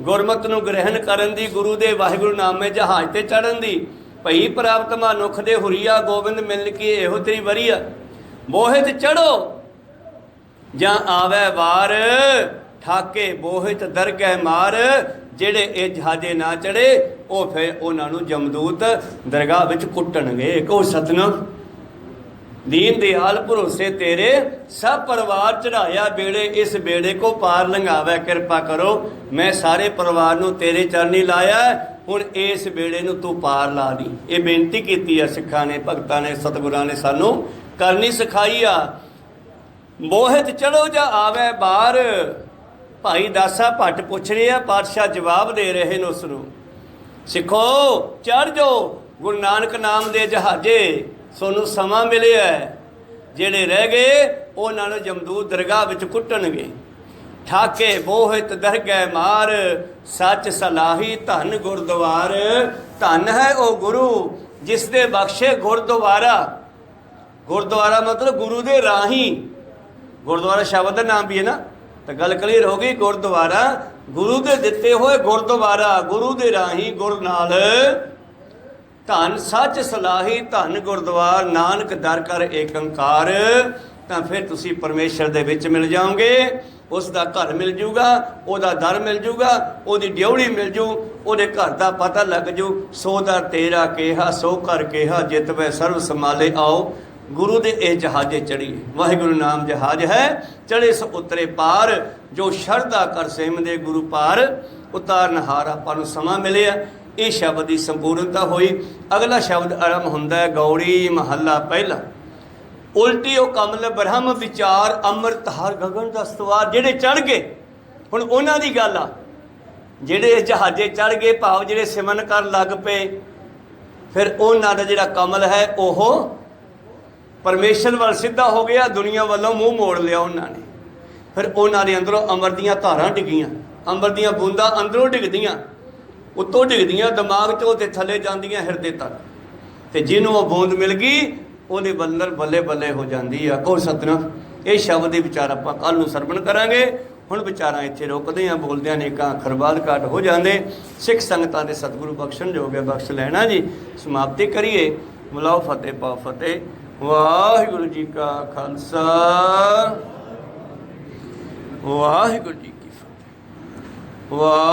गुरमत नूं ग्रहण करन दी, गुरु दे वाहिगुरु नामे जहाज ते चढ़न दी। भई प्राप्त मानुख दे हुरिया, गोबिंद मिल के एहो तेरी वरिया। बोहित चढ़ो जा आवे वार, ठाके बोहित दरगह मार। ਜਿਹੜੇ ਇਹ ਜਹਾਜ਼ੇ ਨਾ ਚੜੇ ਉਹ ਫਿਰ ਉਹਨਾਂ ਨੂੰ ਜਮਦੂਤ ਦਰਗਾਹ ਵਿੱਚ ਕੁੱਟਣਗੇ। ਕਹੋ ਸਤਨਾਮ दीन दयाल भरोसे तेरे, सब परिवार चढ़ाया बेड़े, इस बेड़े को पार लंघावे कृपा करो। मैं सारे परिवार नूं तेरे चरनी लाया, हुण इस बेड़े नूं तू पार ला दी। ये बेनती की है सिखां ने, भगतां ने, सतगुरां ने सानू करनी सिखाई आ। मोहित चढ़ो जा आवे बार। भाई दासा भट्ट पूछ रहे हैं, पातशाह जवाब दे रहे हैं उसनूं, सिखो चढ़ जाओ गुरु नानक नाम दे जहाजे, सोनू समा मिलिया है। जेड़े रह गए उन्होंने जमदूत दरगाह विच कुट्टणगे। ठाके बोहित दरगह मार, सच सलाही धन गुरद्वार। धन है वो गुरु जिसदे बख्शे गुरद्वारा। गुरद्वारा मतलब गुरु दे राही, गुरद्वारा शब्द का नाम भी है ना, तो गल क्लीयर हो गई। गुरद्वारा गुरु दे दिते हुए गुरद्वारा, गुरु दे राही गुर नाल। धन सच सलाही धन गुरद्वार, नानक दर कर एक अंकार। तो फिर तुसी परमेश्वर दे विच मिल जाओगे, उसका घर मिल जूगा, ਉਹਦਾ दर मिल जूगा, ਉਹਦੀ ਡਿਉੜੀ मिल जू, ਉਹਦੇ घर का पता लग जू। सो दर तेरा केहा सो कर केहा, जितवे सर्व संभाले आओ। गुरु दे ਇਹ जहाजे चढ़िए, वाहिगुरु नाम जहाज है, चढ़े सो उतरे पार। जो शरधा कर सेमदे गुरु पार, उतारनहार आपां नूं समा मिलिਆ। ਇਹ शब्द की संपूर्णता हुई। अगला शब्द आरंभ होंदा है गौड़ी महला पहला। उल्टी ओ कमल ब्रह्म विचार, अमृत हर गगन दा सतवार। जेड़े चढ़ गए हुण उन्हां दी गल आ, जेड़े जहाजे चढ़ गए भाव जेड़े सिमन कर लग पे, फिर उन्हां दा जेड़ा कमल है ओह परमेश्वर वाल सीधा हो गया, दुनिया वालों मूँह मोड़ लिया उन्होंने। फिर उन्हां दे अंदरों अमर दीयां धारां डिगियां, अमर दीयां बूंदां अंदरों डिगदियां, उत्तों डिगदियां दिमाग चों ते थले जांदियां हिरदे तक। ते जिन्हों वो बूंद मिल गई ਉਹਦੇ बंदर बल्ले बल्ले हो जाती है। कहो सतनाम। ये शब्द के विचार आप कल नूं सरवण करांगे। हुण विचारां इत्थे रोकदे हां, बोलदिआं नेकां अखर बाध घाट हो जांदे। सिख संगतां दे सतगुरु बख्शण जोग है, बख्श लैना जी। समाप्ति करिए। बुलाओ फतेह पाओ फतेह। वाहिगुरू जी का खालसा, वाहिगुरू जी की फतेह। वाह।